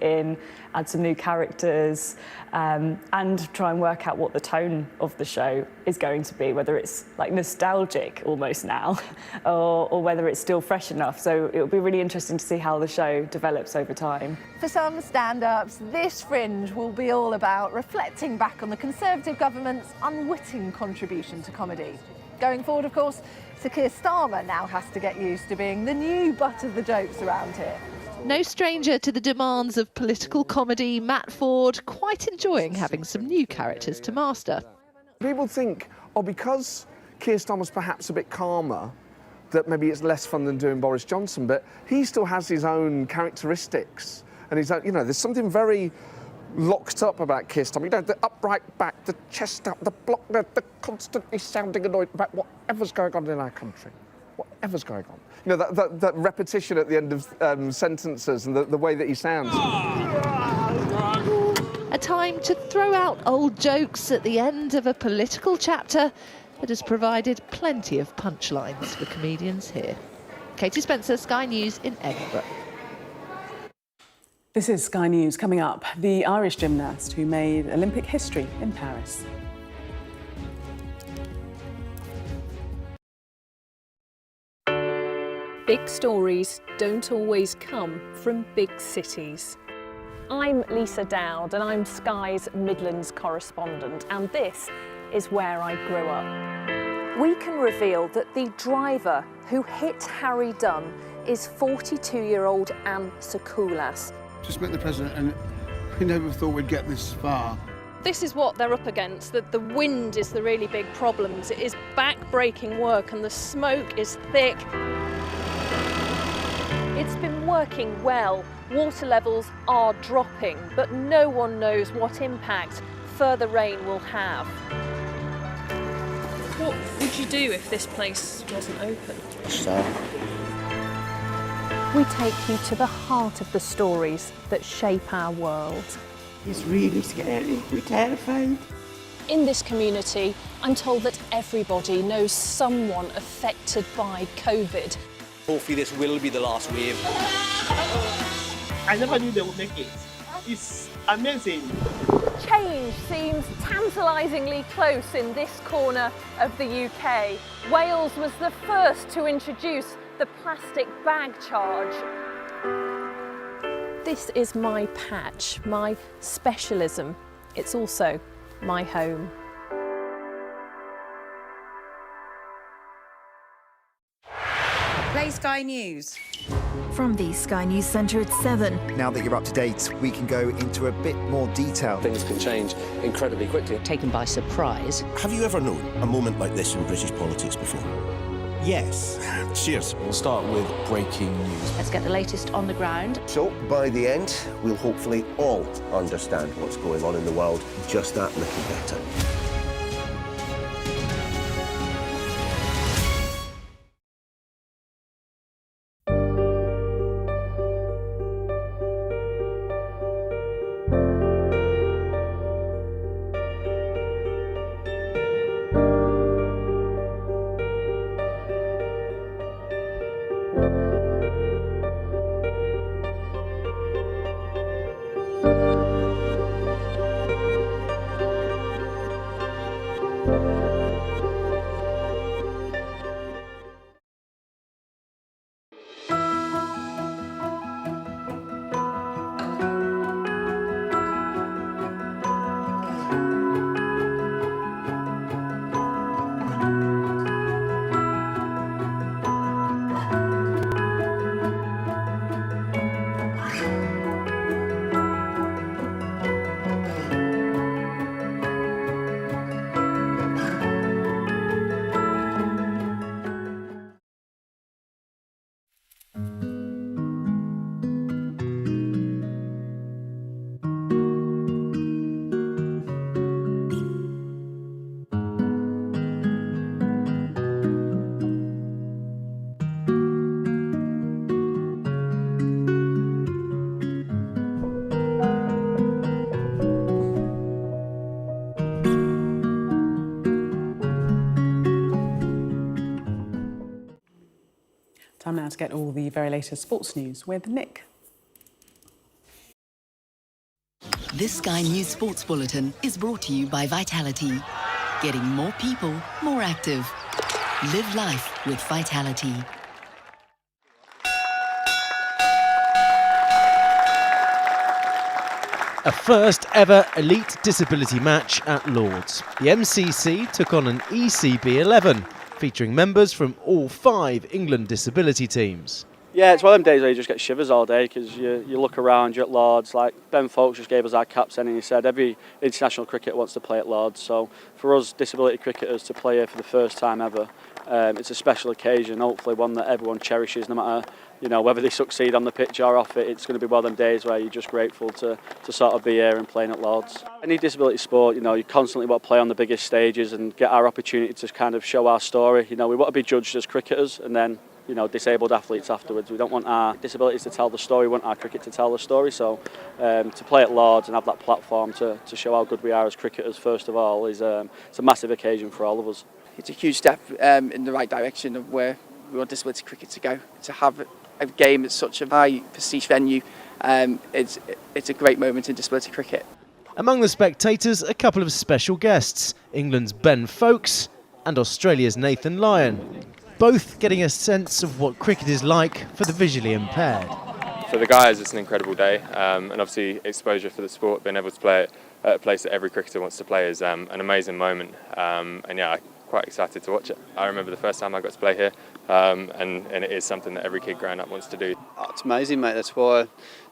in, add some new characters, and try and work out what the tone of the show is going to be, whether it's like nostalgic almost now, or whether it's still fresh enough. So it'll be really interesting to see how the show develops over time. For some stand-ups, this Fringe will be all about reflecting back on the Conservative government's unwitting contribution to comedy. Going forward, of course, Sir Keir Starmer now has to get used to being the new butt of the jokes around here. No stranger to the demands of political comedy, Matt Ford quite enjoying having some new characters to master. People think, oh, because Keir Starmer's perhaps a bit calmer, that maybe it's less fun than doing Boris Johnson, but he still has his own characteristics. And he's, there's something very locked up about Keir Starmer. The upright back, the chest out, the block, the constantly sounding annoyed about whatever's going on in our country. Whatever's going on. That repetition at the end of sentences and the way that he sounds. A time to throw out old jokes at the end of a political chapter that has provided plenty of punchlines for comedians here. Katie Spencer, Sky News in Edinburgh. This is Sky News. Coming up, the Irish gymnast who made Olympic history in Paris. Big stories don't always come from big cities. I'm Lisa Dowd and I'm Sky's Midlands correspondent, and this is where I grew up. We can reveal that the driver who hit Harry Dunn is 42-year-old Anne Sakoulas. Just met the president and we never thought we'd get this far. This is what they're up against, that the wind is the really big problem. It is back-breaking work and the smoke is thick. It's been working well. Water levels are dropping, but no one knows what impact further rain will have. What would you do if this place wasn't open? We take you to the heart of the stories that shape our world. It's really scary. We're terrified. In this community, I'm told that everybody knows someone affected by COVID. Hopefully this will be the last wave. I never knew they would make it. It's amazing. Change seems tantalisingly close in this corner of the UK. Wales was the first to introduce the plastic bag charge. This is my patch, my specialism. It's also my home. Play Sky News. From the Sky News Centre at 7. Now that you're up to date, we can go into a bit more detail. Things can change incredibly quickly. Taken by surprise. Have you ever known a moment like this in British politics before? Yes. Cheers. We'll start with breaking news. Let's get the latest on the ground. So, by the end, we'll hopefully all understand what's going on in the world just that little better. Time now to get all the very latest sports news with Nick. This Sky News Sports Bulletin is brought to you by Vitality. Getting more people more active. Live life with Vitality. A first ever elite disability match at Lord's. The MCC took on an ECB 11, featuring members from all 5 England disability teams. Yeah, it's one of them days where you just get shivers all day because you look around, you're at Lord's. Like Ben Folks just gave us our caps in and he said every international cricketer wants to play at Lord's. So for us disability cricketers to play here for the first time ever, it's a special occasion, hopefully one that everyone cherishes no matter whether they succeed on the pitch or off it. It's going to be one of them days where you're just grateful to sort of be here and playing at Lord's. Any disability sport, you constantly want to play on the biggest stages and get our opportunity to kind of show our story. We want to be judged as cricketers and then disabled athletes afterwards. We don't want our disabilities to tell the story, we want our cricket to tell the story. So to play at Lords and have that platform to show how good we are as cricketers, first of all, it's a massive occasion for all of us. It's a huge step in the right direction of where we want disability cricket to go. To have a game at such a high prestige venue, it's a great moment in disability cricket. Among the spectators, a couple of special guests, England's Ben Foakes and Australia's Nathan Lyon, both getting a sense of what cricket is like for the visually impaired. For the guys, it's an incredible day, and obviously exposure for the sport, being able to play it at a place that every cricketer wants to play is an amazing moment, and yeah, I'm quite excited to watch it. I remember the first time I got to play here, and it is something that every kid growing up wants to do. Oh, it's amazing, mate. That's why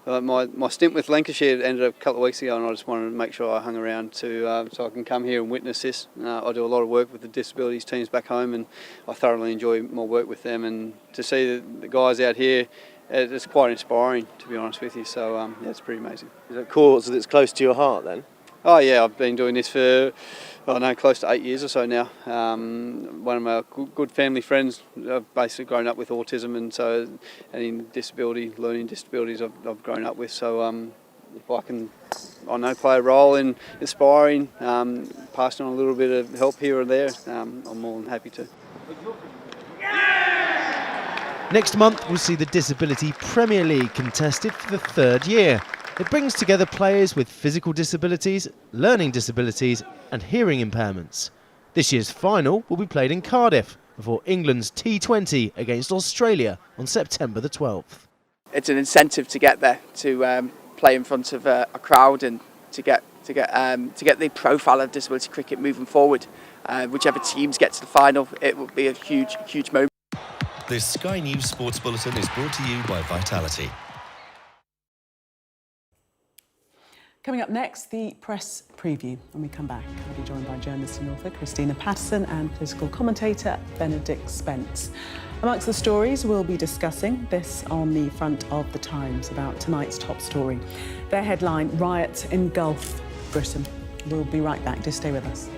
my stint with Lancashire ended a couple of weeks ago, and I just wanted to make sure I hung around so I can come here and witness this. I do a lot of work with the disabilities teams back home, and I thoroughly enjoy my work with them. And to see the guys out here, it's quite inspiring, to be honest with you. So yeah, it's pretty amazing. Is it cool that it's close to your heart then? Oh yeah, I've been doing this for close to 8 years or so now. One of my good family friends, I've basically grown up with autism, and in learning disabilities, I've grown up with. So if I can, play a role in inspiring, passing on a little bit of help here or there, I'm more than happy to. Next month, we'll see the Disability Premier League contested for the third year. It brings together players with physical disabilities, learning disabilities and hearing impairments. This year's final will be played in Cardiff before England's T20 against Australia on September the 12th. It's an incentive to get there, to play in front of a crowd and to get the profile of disability cricket moving forward. Whichever teams get to the final, it will be a huge moment. This Sky News Sports Bulletin is brought to you by Vitality. Coming up next, the press preview. When we come back, I'll be joined by journalist and author Christina Patterson and political commentator Benedict Spence. Amongst the stories, we'll be discussing this on the front of The Times about tonight's top story. Their headline, Riots Engulf Britain. We'll be right back. Just stay with us.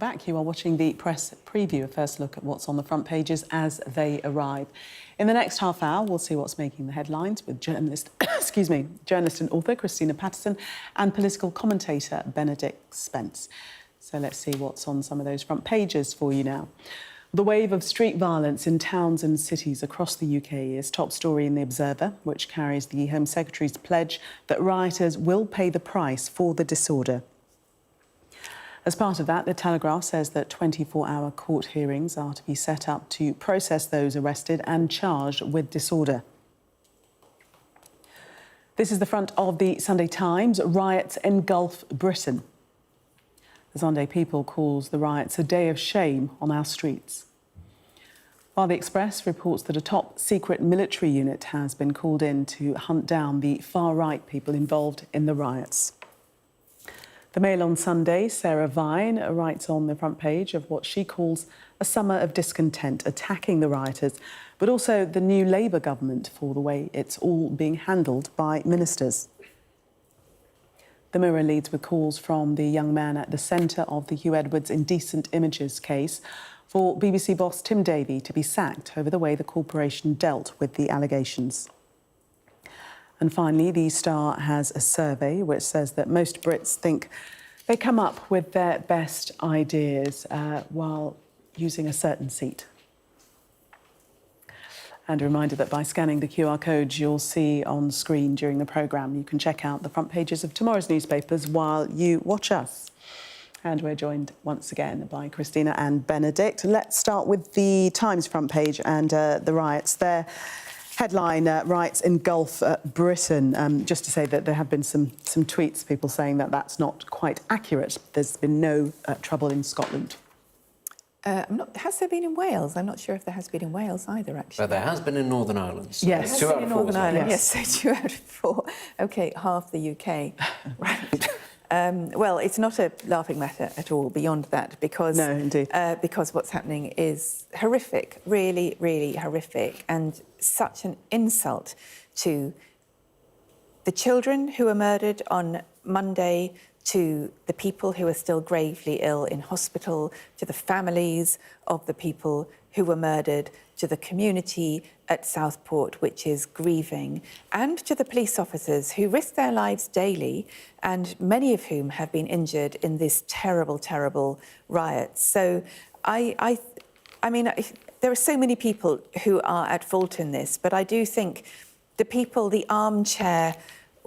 back. You are watching the press preview, a first look at what's on the front pages as they arrive. In the next half hour, we'll see what's making the headlines with journalist, journalist and author Christina Patterson and political commentator Benedict Spence. So let's see what's on some of those front pages for you now. The wave of street violence in towns and cities across the UK is top story in The Observer, which carries the Home Secretary's pledge that rioters will pay the price for the disorder. As part of that, The Telegraph says that 24-hour court hearings are to be set up to process those arrested and charged with disorder. This is the front of the Sunday Times. Riots engulf Britain. The Sunday People calls the riots a day of shame on our streets. While the Express reports that a top-secret military unit has been called in to hunt down the far-right people involved in the riots. The Mail on Sunday, Sarah Vine writes on the front page of what she calls a summer of discontent, attacking the rioters, but also the new Labour government for the way it's all being handled by ministers. The Mirror leads with calls from the young man at the centre of the Hugh Edwards indecent images case for BBC boss Tim Davie to be sacked over the way the corporation dealt with the allegations. And finally, the Star has a survey which says that most Brits think they come up with their best ideas while using a certain seat. And a reminder that by scanning the QR codes you'll see on screen during the programme, you can check out the front pages of tomorrow's newspapers while you watch us. And we're joined once again by Christina and Benedict. Let's start with the Times front page and the riots there. Headline, riots engulf Britain. Just to say that there have been some tweets, people saying that that's not quite accurate. There's been no trouble in Scotland. Has there been in Wales? I'm not sure if there has been in Wales either, actually. But there has been in Northern Ireland. So yes. 2 out of 4. Northern Ireland, yes, so 2 out of 4. OK, half the UK. Right. Well, it's not a laughing matter at all beyond that, because no, indeed. Because what's happening is horrific, really, really horrific, and such an insult to the children who were murdered on Monday, to the people who are still gravely ill in hospital, to the families of the people who were murdered, to the community at Southport, which is grieving, and to the police officers who risk their lives daily, and many of whom have been injured in this terrible, terrible riot. So I mean, there are so many people who are at fault in this, but I do think the people, the armchair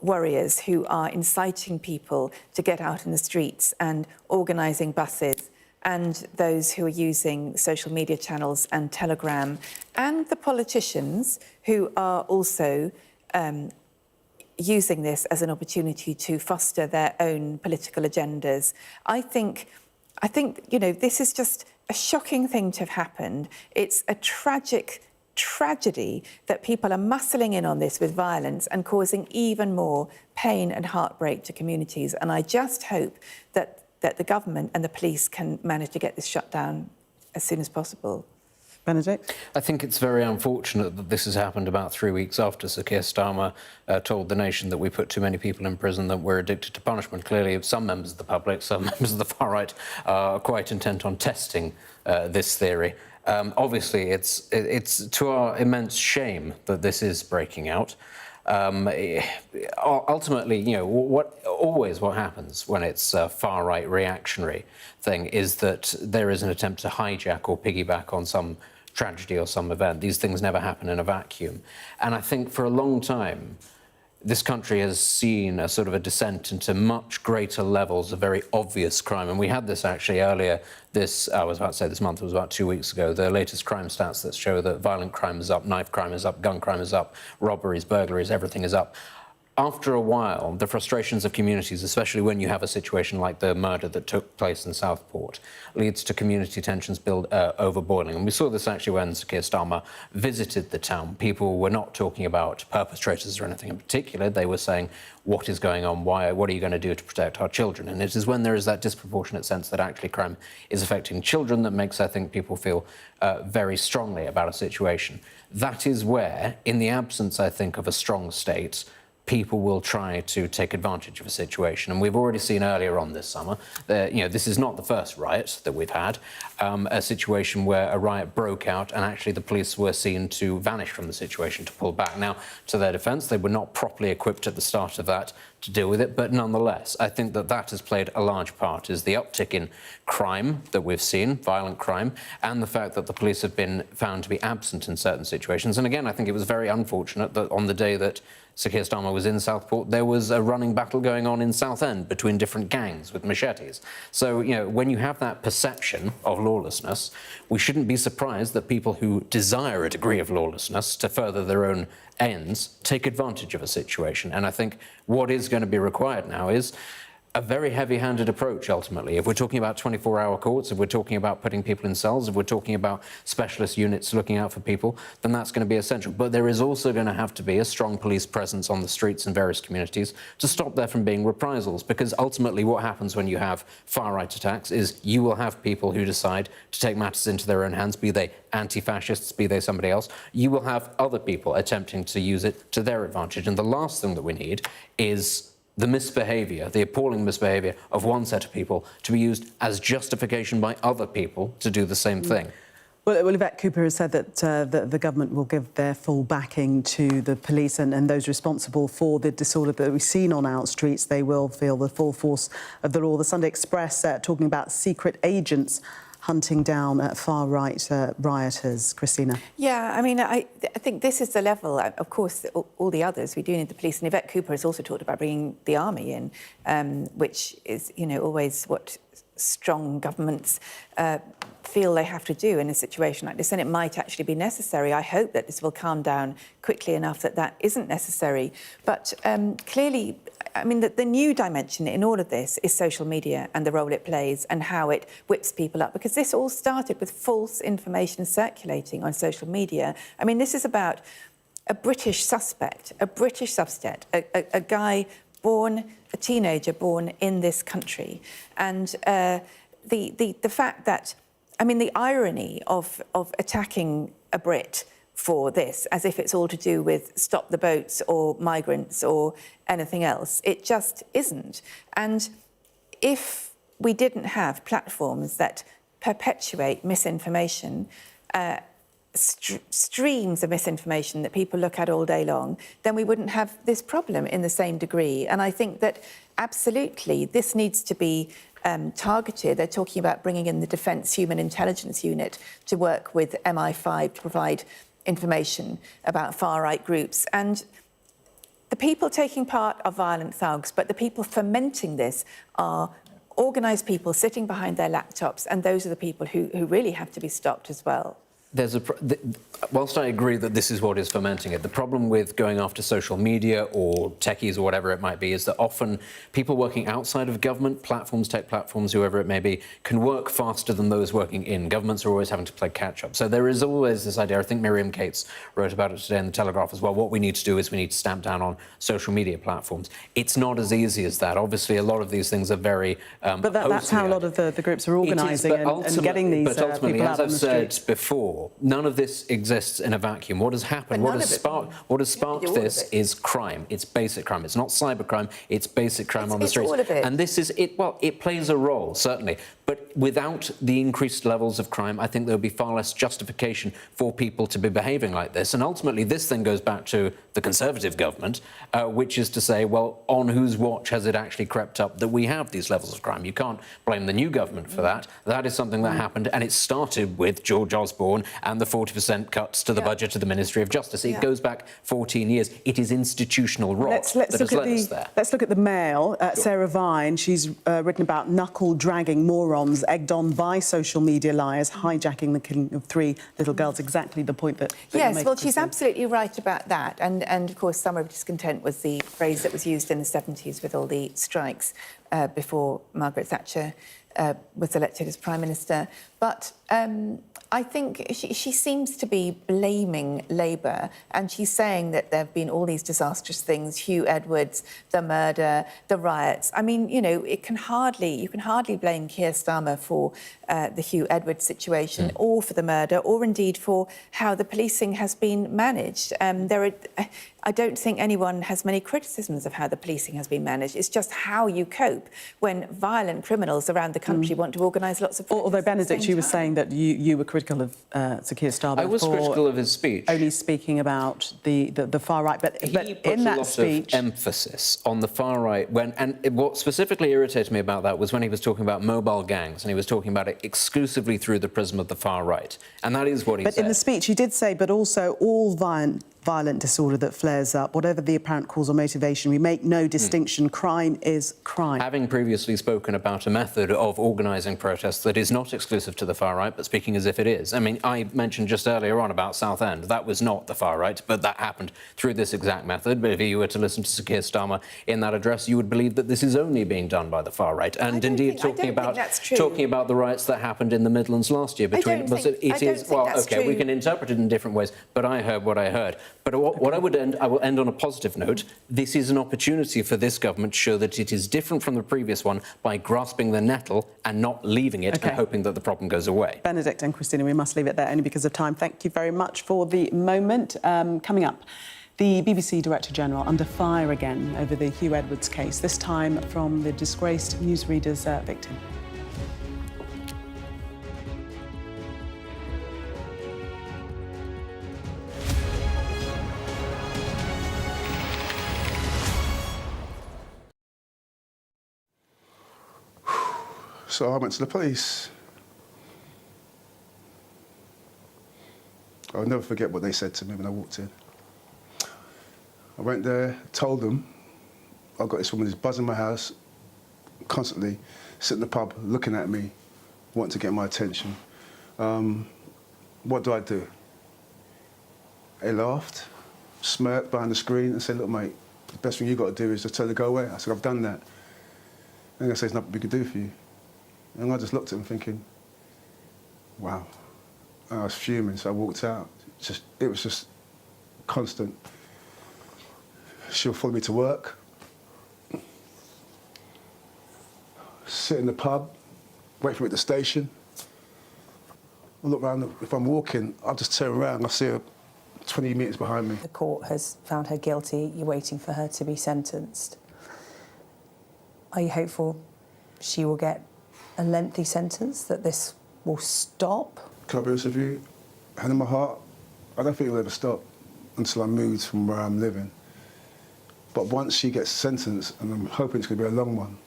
warriors who are inciting people to get out in the streets and organising buses, and those who are using social media channels and Telegram, and the politicians who are also using this as an opportunity to foster their own political agendas. I think, you know, this is just a shocking thing to have happened. It's a tragic tragedy that people are muscling in on this with violence and causing even more pain and heartbreak to communities. And I just hope that the government and the police can manage to get this shut down as soon as possible. Benedict? I think it's very unfortunate that this has happened about 3 weeks after Sir Keir Starmer told the nation that we put too many people in prison, that we're addicted to punishment. Clearly, some members of the public, some members of the far right are quite intent on testing this theory. Obviously, it's to our immense shame that this is breaking out. Ultimately, you know, what happens when it's a far-right reactionary thing is that there is an attempt to hijack or piggyback on some tragedy or some event. These things never happen in a vacuum. And I think for a long time, this country has seen a sort of a descent into much greater levels of very obvious crime. And we had this actually earlier I was about to say this month, it was about 2 weeks ago, the latest crime stats that show that violent crime is up, knife crime is up, gun crime is up, robberies, burglaries, everything is up. After a while, the frustrations of communities, especially when you have a situation like the murder that took place in Southport, leads to community tensions overboiling. And we saw this actually when Sir Keir Starmer visited the town. People were not talking about perpetrators or anything in particular. They were saying, what is going on? What are you going to do to protect our children? And it is when there is that disproportionate sense that actually crime is affecting children that makes, I think, people feel very strongly about a situation. That is where, in the absence, I think, of a strong state, people will try to take advantage of a situation. And we've already seen earlier on this summer that, this is not the first riot that we've had, a situation where a riot broke out and actually the police were seen to vanish from the situation, to pull back. Now, to their defence, they were not properly equipped at the start of that to deal with it, but nonetheless, I think that that has played a large part, is the uptick in crime that we've seen, violent crime, and the fact that the police have been found to be absent in certain situations. And again, I think it was very unfortunate that on the day that Sir Keir Starmer was in Southport, there was a running battle going on in Southend between different gangs with machetes. So, when you have that perception of lawlessness, we shouldn't be surprised that people who desire a degree of lawlessness to further their own ends take advantage of a situation. And I think what is going to be required now is a very heavy-handed approach, ultimately. If we're talking about 24-hour courts, if we're talking about putting people in cells, if we're talking about specialist units looking out for people, then that's going to be essential. But there is also going to have to be a strong police presence on the streets in various communities to stop there from being reprisals, because ultimately what happens when you have far-right attacks is you will have people who decide to take matters into their own hands, be they anti-fascists, be they somebody else. You will have other people attempting to use it to their advantage. And the last thing that we need is the misbehaviour, the appalling misbehaviour of one set of people to be used as justification by other people to do the same thing. Well, Yvette Cooper has said that the government will give their full backing to the police and those responsible for the disorder that we've seen on our streets. They will feel the full force of the law. The Sunday Express talking about secret agents hunting down far-right rioters. Christina? Yeah, I mean, I think this is the level. Of course, all the others, we do need the police. And Yvette Cooper has also talked about bringing the army in, which is, always what strong governments feel they have to do in a situation like this. And it might actually be necessary. I hope that this will calm down quickly enough that that isn't necessary. But clearly, I mean, the new dimension in all of this is social media and the role it plays and how it whips people up, because this all started with false information circulating on social media. I mean, this is about a British suspect, a guy born, a teenager born in this country. And the fact that, I mean, the irony of attacking a Brit for this, as if it's all to do with stop the boats or migrants or anything else. It just isn't. And if we didn't have platforms that perpetuate misinformation, streams of misinformation that people look at all day long, then we wouldn't have this problem in the same degree. And I think that absolutely this needs to be targeted. They're talking about bringing in the Defence Human Intelligence Unit to work with MI5 to provide information about far-right groups. And the people taking part are violent thugs, but the people fomenting this are organised people sitting behind their laptops, and those are the people who really have to be stopped as well. Whilst I agree that this is what is fomenting it, the problem with going after social media or techies or whatever it might be is that often people working outside of government, platforms, tech platforms, whoever it may be, can work faster than those working in. Governments are always having to play catch-up. So there is always this idea, I think Miriam Cates wrote about it today in the Telegraph as well, what we need to do is we need to stamp down on social media platforms. It's not as easy as that. Obviously, a lot of these things are very But that's how a lot of the groups are organising and getting these people out on the street. But ultimately, as I've said before, none of this exists in a vacuum. What has happened, what has sparked this is crime. It's basic crime. It's not cybercrime, it's basic crime on the streets. All of it. And this is it. Well, it plays a role, certainly. But without the increased levels of crime, I think there would be far less justification for people to be behaving like this. And ultimately, this then goes back to the Conservative government, which is to say, well, on whose watch has it actually crept up that we have these levels of crime? You can't blame the new government for that. That is something that happened, and it started with George Osborne and the 40% cuts to the budget of the Ministry of Justice. It goes back 14 years. It is institutional rot that has led us there. Let's look at the Mail. Sarah Vine, she's written about knuckle-dragging morons egged on by social media liars hijacking the killing of 3 little girls. Exactly the point that yes, well, she's absolutely right about that. And of course, summer of discontent was the phrase that was used in the 70s with all the strikes before Margaret Thatcher was elected as Prime Minister. But But I think she seems to be blaming Labour, and she's saying that there have been all these disastrous things, Hugh Edwards, the murder, the riots. I mean, you know, you can hardly blame Keir Starmer for the Hugh Edwards situation or for the murder, or indeed for how the policing has been managed. I don't think anyone has many criticisms of how the policing has been managed. It's just how you cope when violent criminals around the country want to organise lots of... Although, Benedict, you were saying that you were critical of Sir Keir Starmer. I was critical of his speech. Only speaking about the far right, but he in that speech... of emphasis on the far right. What specifically irritated me about that was when he was talking about mobile gangs, and he was talking about it exclusively through the prism of the far right. And that is what he said. But in the speech, he did say, but also all violent disorder that flares up, whatever the apparent cause or motivation, we make no distinction. Crime is crime. Having previously spoken about a method of organising protests that is not exclusive to the far right, but speaking as if it is. I mean, I mentioned just earlier on about Southend. That was not the far right, but that happened through this exact method. But if you were to listen to Sir Keir Starmer in that address, you would believe that this is only being done by the far right. And indeed, talking about the riots that happened in the Midlands last year between... we can interpret it in different ways, but I heard what I heard. But I will end on a positive note. This is an opportunity for this government to show that it is different from the previous one by grasping the nettle and not leaving it and hoping that the problem goes away. Benedict and Christina, we must leave it there only because of time. Thank you very much for the moment. Coming up, the BBC Director General under fire again over the Hugh Edwards case, this time from the disgraced newsreader's victim. So I went to the police. I'll never forget what they said to me when I walked in. I went there, told them, I've got this woman who's buzzing my house, constantly sitting in the pub, looking at me, wanting to get my attention. What do? They laughed, smirked behind the screen and said, look, mate, the best thing you've got to do is just tell her to go away. I said, I've done that. And they said, there's nothing we can do for you. And I just looked at him thinking, wow. And I was fuming, so I walked out. It was just constant. She'll follow me to work, sit in the pub, wait for me at the station. I look around, if I'm walking, I'll just turn around and I see her 20 metres behind me. The court has found her guilty. You're waiting for her to be sentenced. Are you hopeful she will get a lengthy sentence, that this will stop? Can I be honest with you? Hand in my heart, I don't think it'll ever stop until I move from where I'm living. But once she gets sentenced, and I'm hoping it's going to be a long one,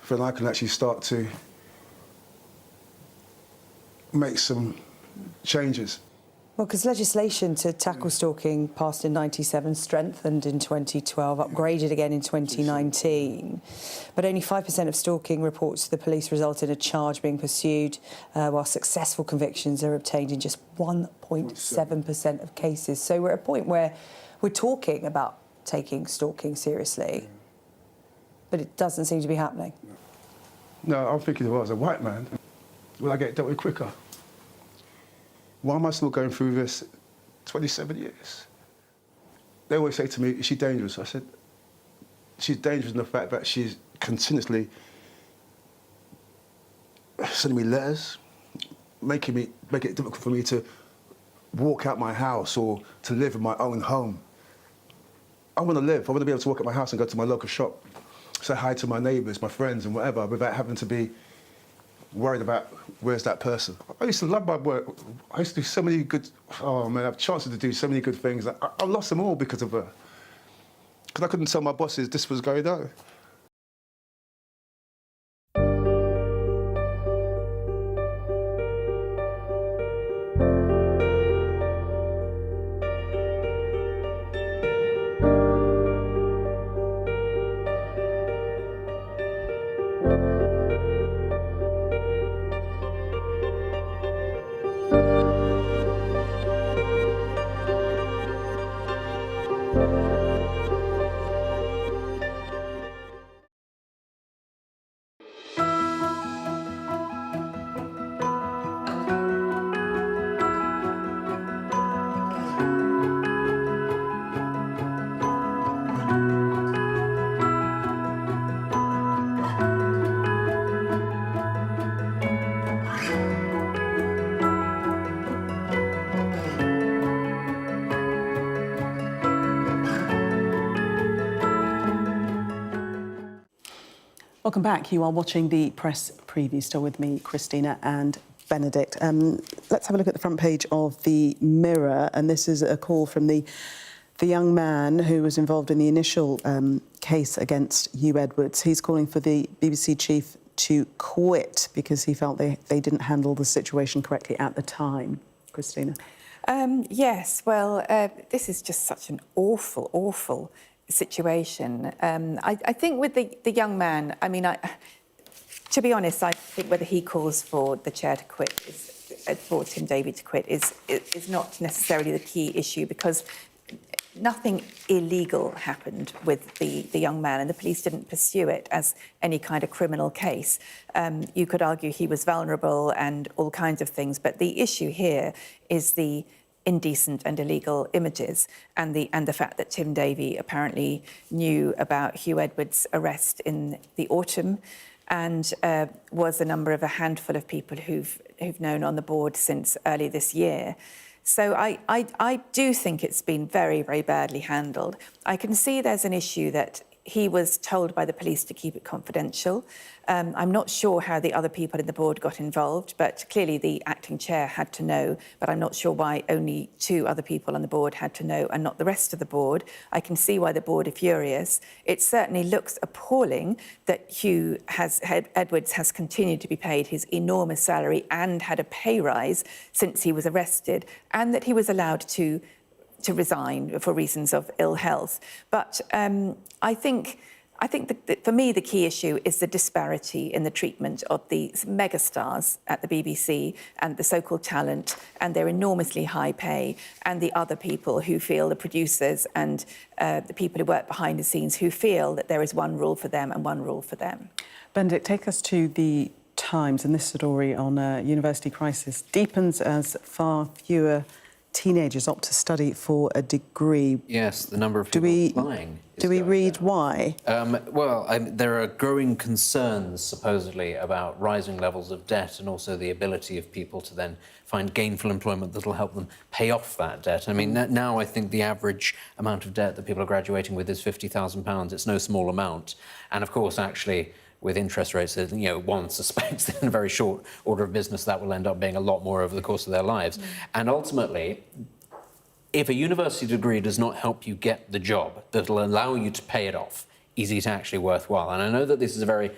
then I can actually start to make some changes. Well, because legislation to tackle stalking passed in '97, strengthened in 2012, upgraded again in 2019. But only 5% of stalking reports to the police result in a charge being pursued, while successful convictions are obtained in just 1.7% of cases. So we're at a point where we're talking about taking stalking seriously, but it doesn't seem to be happening. No, I'm thinking, well, as a white man, will I get dealt with quicker? Why am I still going through this 27 years? They always say to me, is she dangerous? I said, she's dangerous in the fact that she's continuously sending me letters, making it difficult for me to walk out my house or to live in my own home. I want to live. I want to be able to walk out my house and go to my local shop, say hi to my neighbours, my friends and whatever, without having to be worried about where's that person. I used to love my work. I used to do so many good... Oh, man, I have chances to do so many good things. I lost them all because of her. Because I couldn't tell my bosses this was going on. Welcome back. You are watching the press preview. Still with me, Christina and Benedict. Let's have a look at the front page of the Mirror, and this is a call from the young man who was involved in the initial case against Hugh Edwards. He's calling for the BBC chief to quit because he felt they didn't handle the situation correctly at the time. Christina? Yes, well, this is just such an awful, awful situation. I think with the young man, I mean, to be honest, I think whether he calls for the chair to quit, for Tim Davie to quit, is not necessarily the key issue, because nothing illegal happened with the young man, and the police didn't pursue it as any kind of criminal case. You could argue he was vulnerable and all kinds of things, but the issue here is the indecent and illegal images, and the fact that Tim Davie apparently knew about Hugh Edwards' arrest in the autumn, and was a handful of people who've known on the board since early this year. So I do think it's been very, very badly handled. I can see there's an issue that he was told by the police to keep it confidential. I'm not sure how the other people in the board got involved, but clearly the acting chair had to know, but I'm not sure why only 2 other people on the board had to know and not the rest of the board. I can see why the board are furious. It certainly looks appalling that Edwards has continued to be paid his enormous salary and had a pay rise since he was arrested, and that he was allowed to resign for reasons of ill health. But I think that for me the key issue is the disparity in the treatment of the megastars at the BBC and the so-called talent and their enormously high pay, and the other people who feel, the producers and the people who work behind the scenes, who feel that there is one rule for them and one rule for them. Benedict, take us to the Times, and this story on university crisis deepens as far fewer teenagers opt to study for a degree. Yes, the number of people applying. Do we read why? There are growing concerns, supposedly, about rising levels of debt and also the ability of people to then find gainful employment that will help them pay off that debt. I mean, now I think the average amount of debt that people are graduating with is £50,000. It's no small amount. And, of course, actually, with interest rates, one suspects that in a very short order of business that will end up being a lot more over the course of their lives. And ultimately, if a university degree does not help you get the job that will allow you to pay it off, is it actually worthwhile? And I know that this is a very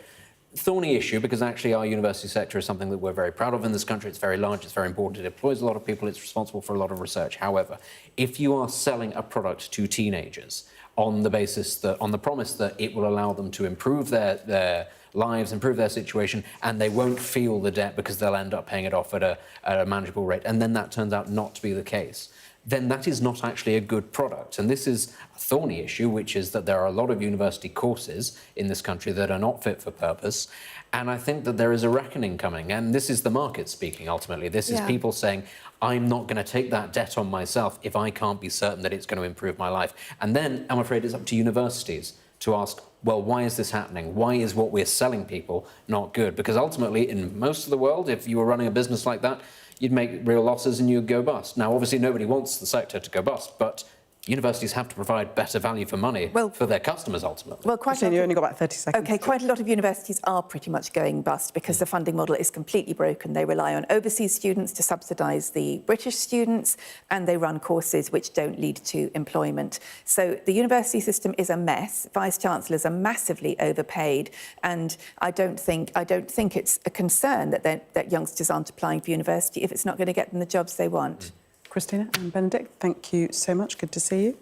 thorny issue, because actually our university sector is something that we're very proud of in this country. It's very large, it's very important, it employs a lot of people, it's responsible for a lot of research. However, if you are selling a product to teenagers on the basis that, on the promise that it will allow them to improve their lives, improve their situation, and they won't feel the debt because they'll end up paying it off at a manageable rate, and then that turns out not to be the case, then that is not actually a good product. And this is a thorny issue, which is that there are a lot of university courses in this country that are not fit for purpose. And I think that there is a reckoning coming. And this is the market speaking, ultimately. This is people saying, I'm not going to take that debt on myself if I can't be certain that it's going to improve my life. And then, I'm afraid, it's up to universities to ask, well, why is this happening? Why is what we're selling people not good? Because ultimately, in most of the world, if you were running a business like that, you'd make real losses and you'd go bust. Now, obviously, nobody wants the sector to go bust, but universities have to provide better value for money for their customers, ultimately. Well, you only got about 30 seconds. OK, quite a lot of universities are pretty much going bust because the funding model is completely broken. They rely on overseas students to subsidise the British students, and they run courses which don't lead to employment. So the university system is a mess. Vice-chancellors are massively overpaid, and I don't think it's a concern that youngsters aren't applying for university if it's not going to get them the jobs they want. Christina and Benedict, thank you so much. Good to see you.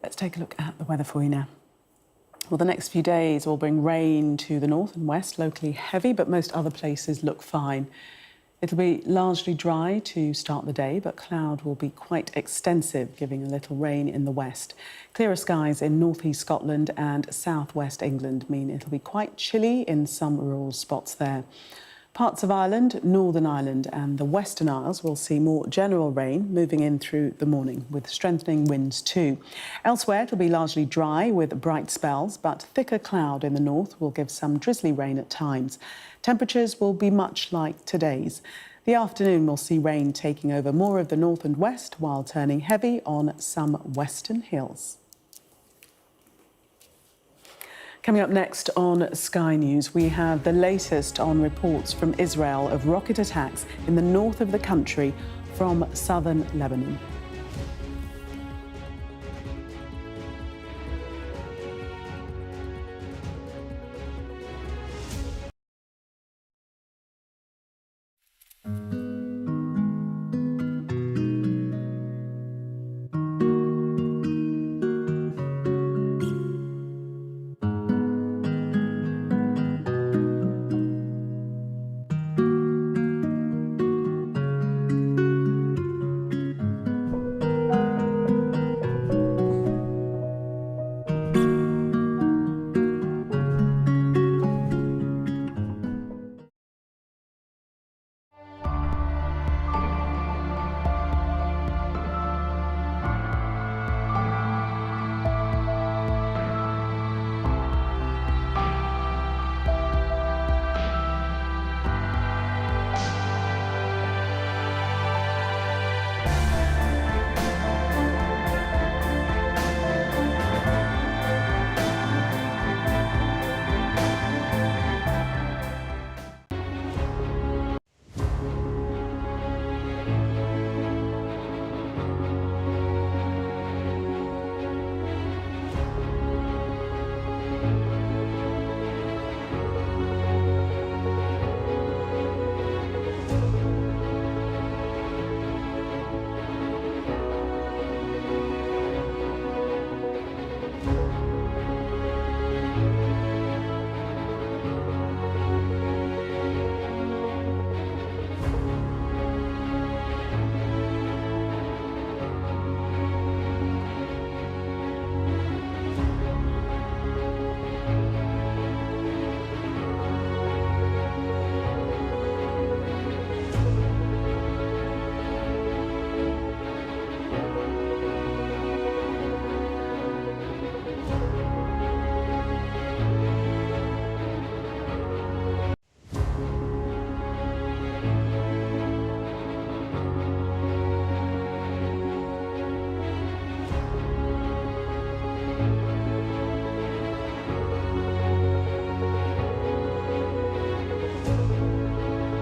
Let's take a look at the weather for you now. Well, the next few days will bring rain to the north and west, locally heavy, but most other places look fine. It'll be largely dry to start the day, but cloud will be quite extensive, giving a little rain in the west. Clearer skies in north-east Scotland and south-west England mean it'll be quite chilly in some rural spots there. Parts of Ireland, Northern Ireland and the Western Isles will see more general rain moving in through the morning, with strengthening winds too. Elsewhere, it'll be largely dry with bright spells, but thicker cloud in the north will give some drizzly rain at times. Temperatures will be much like today's. The afternoon will see rain taking over more of the north and west, while turning heavy on some western hills. Coming up next on Sky News, we have the latest on reports from Israel of rocket attacks in the north of the country from southern Lebanon.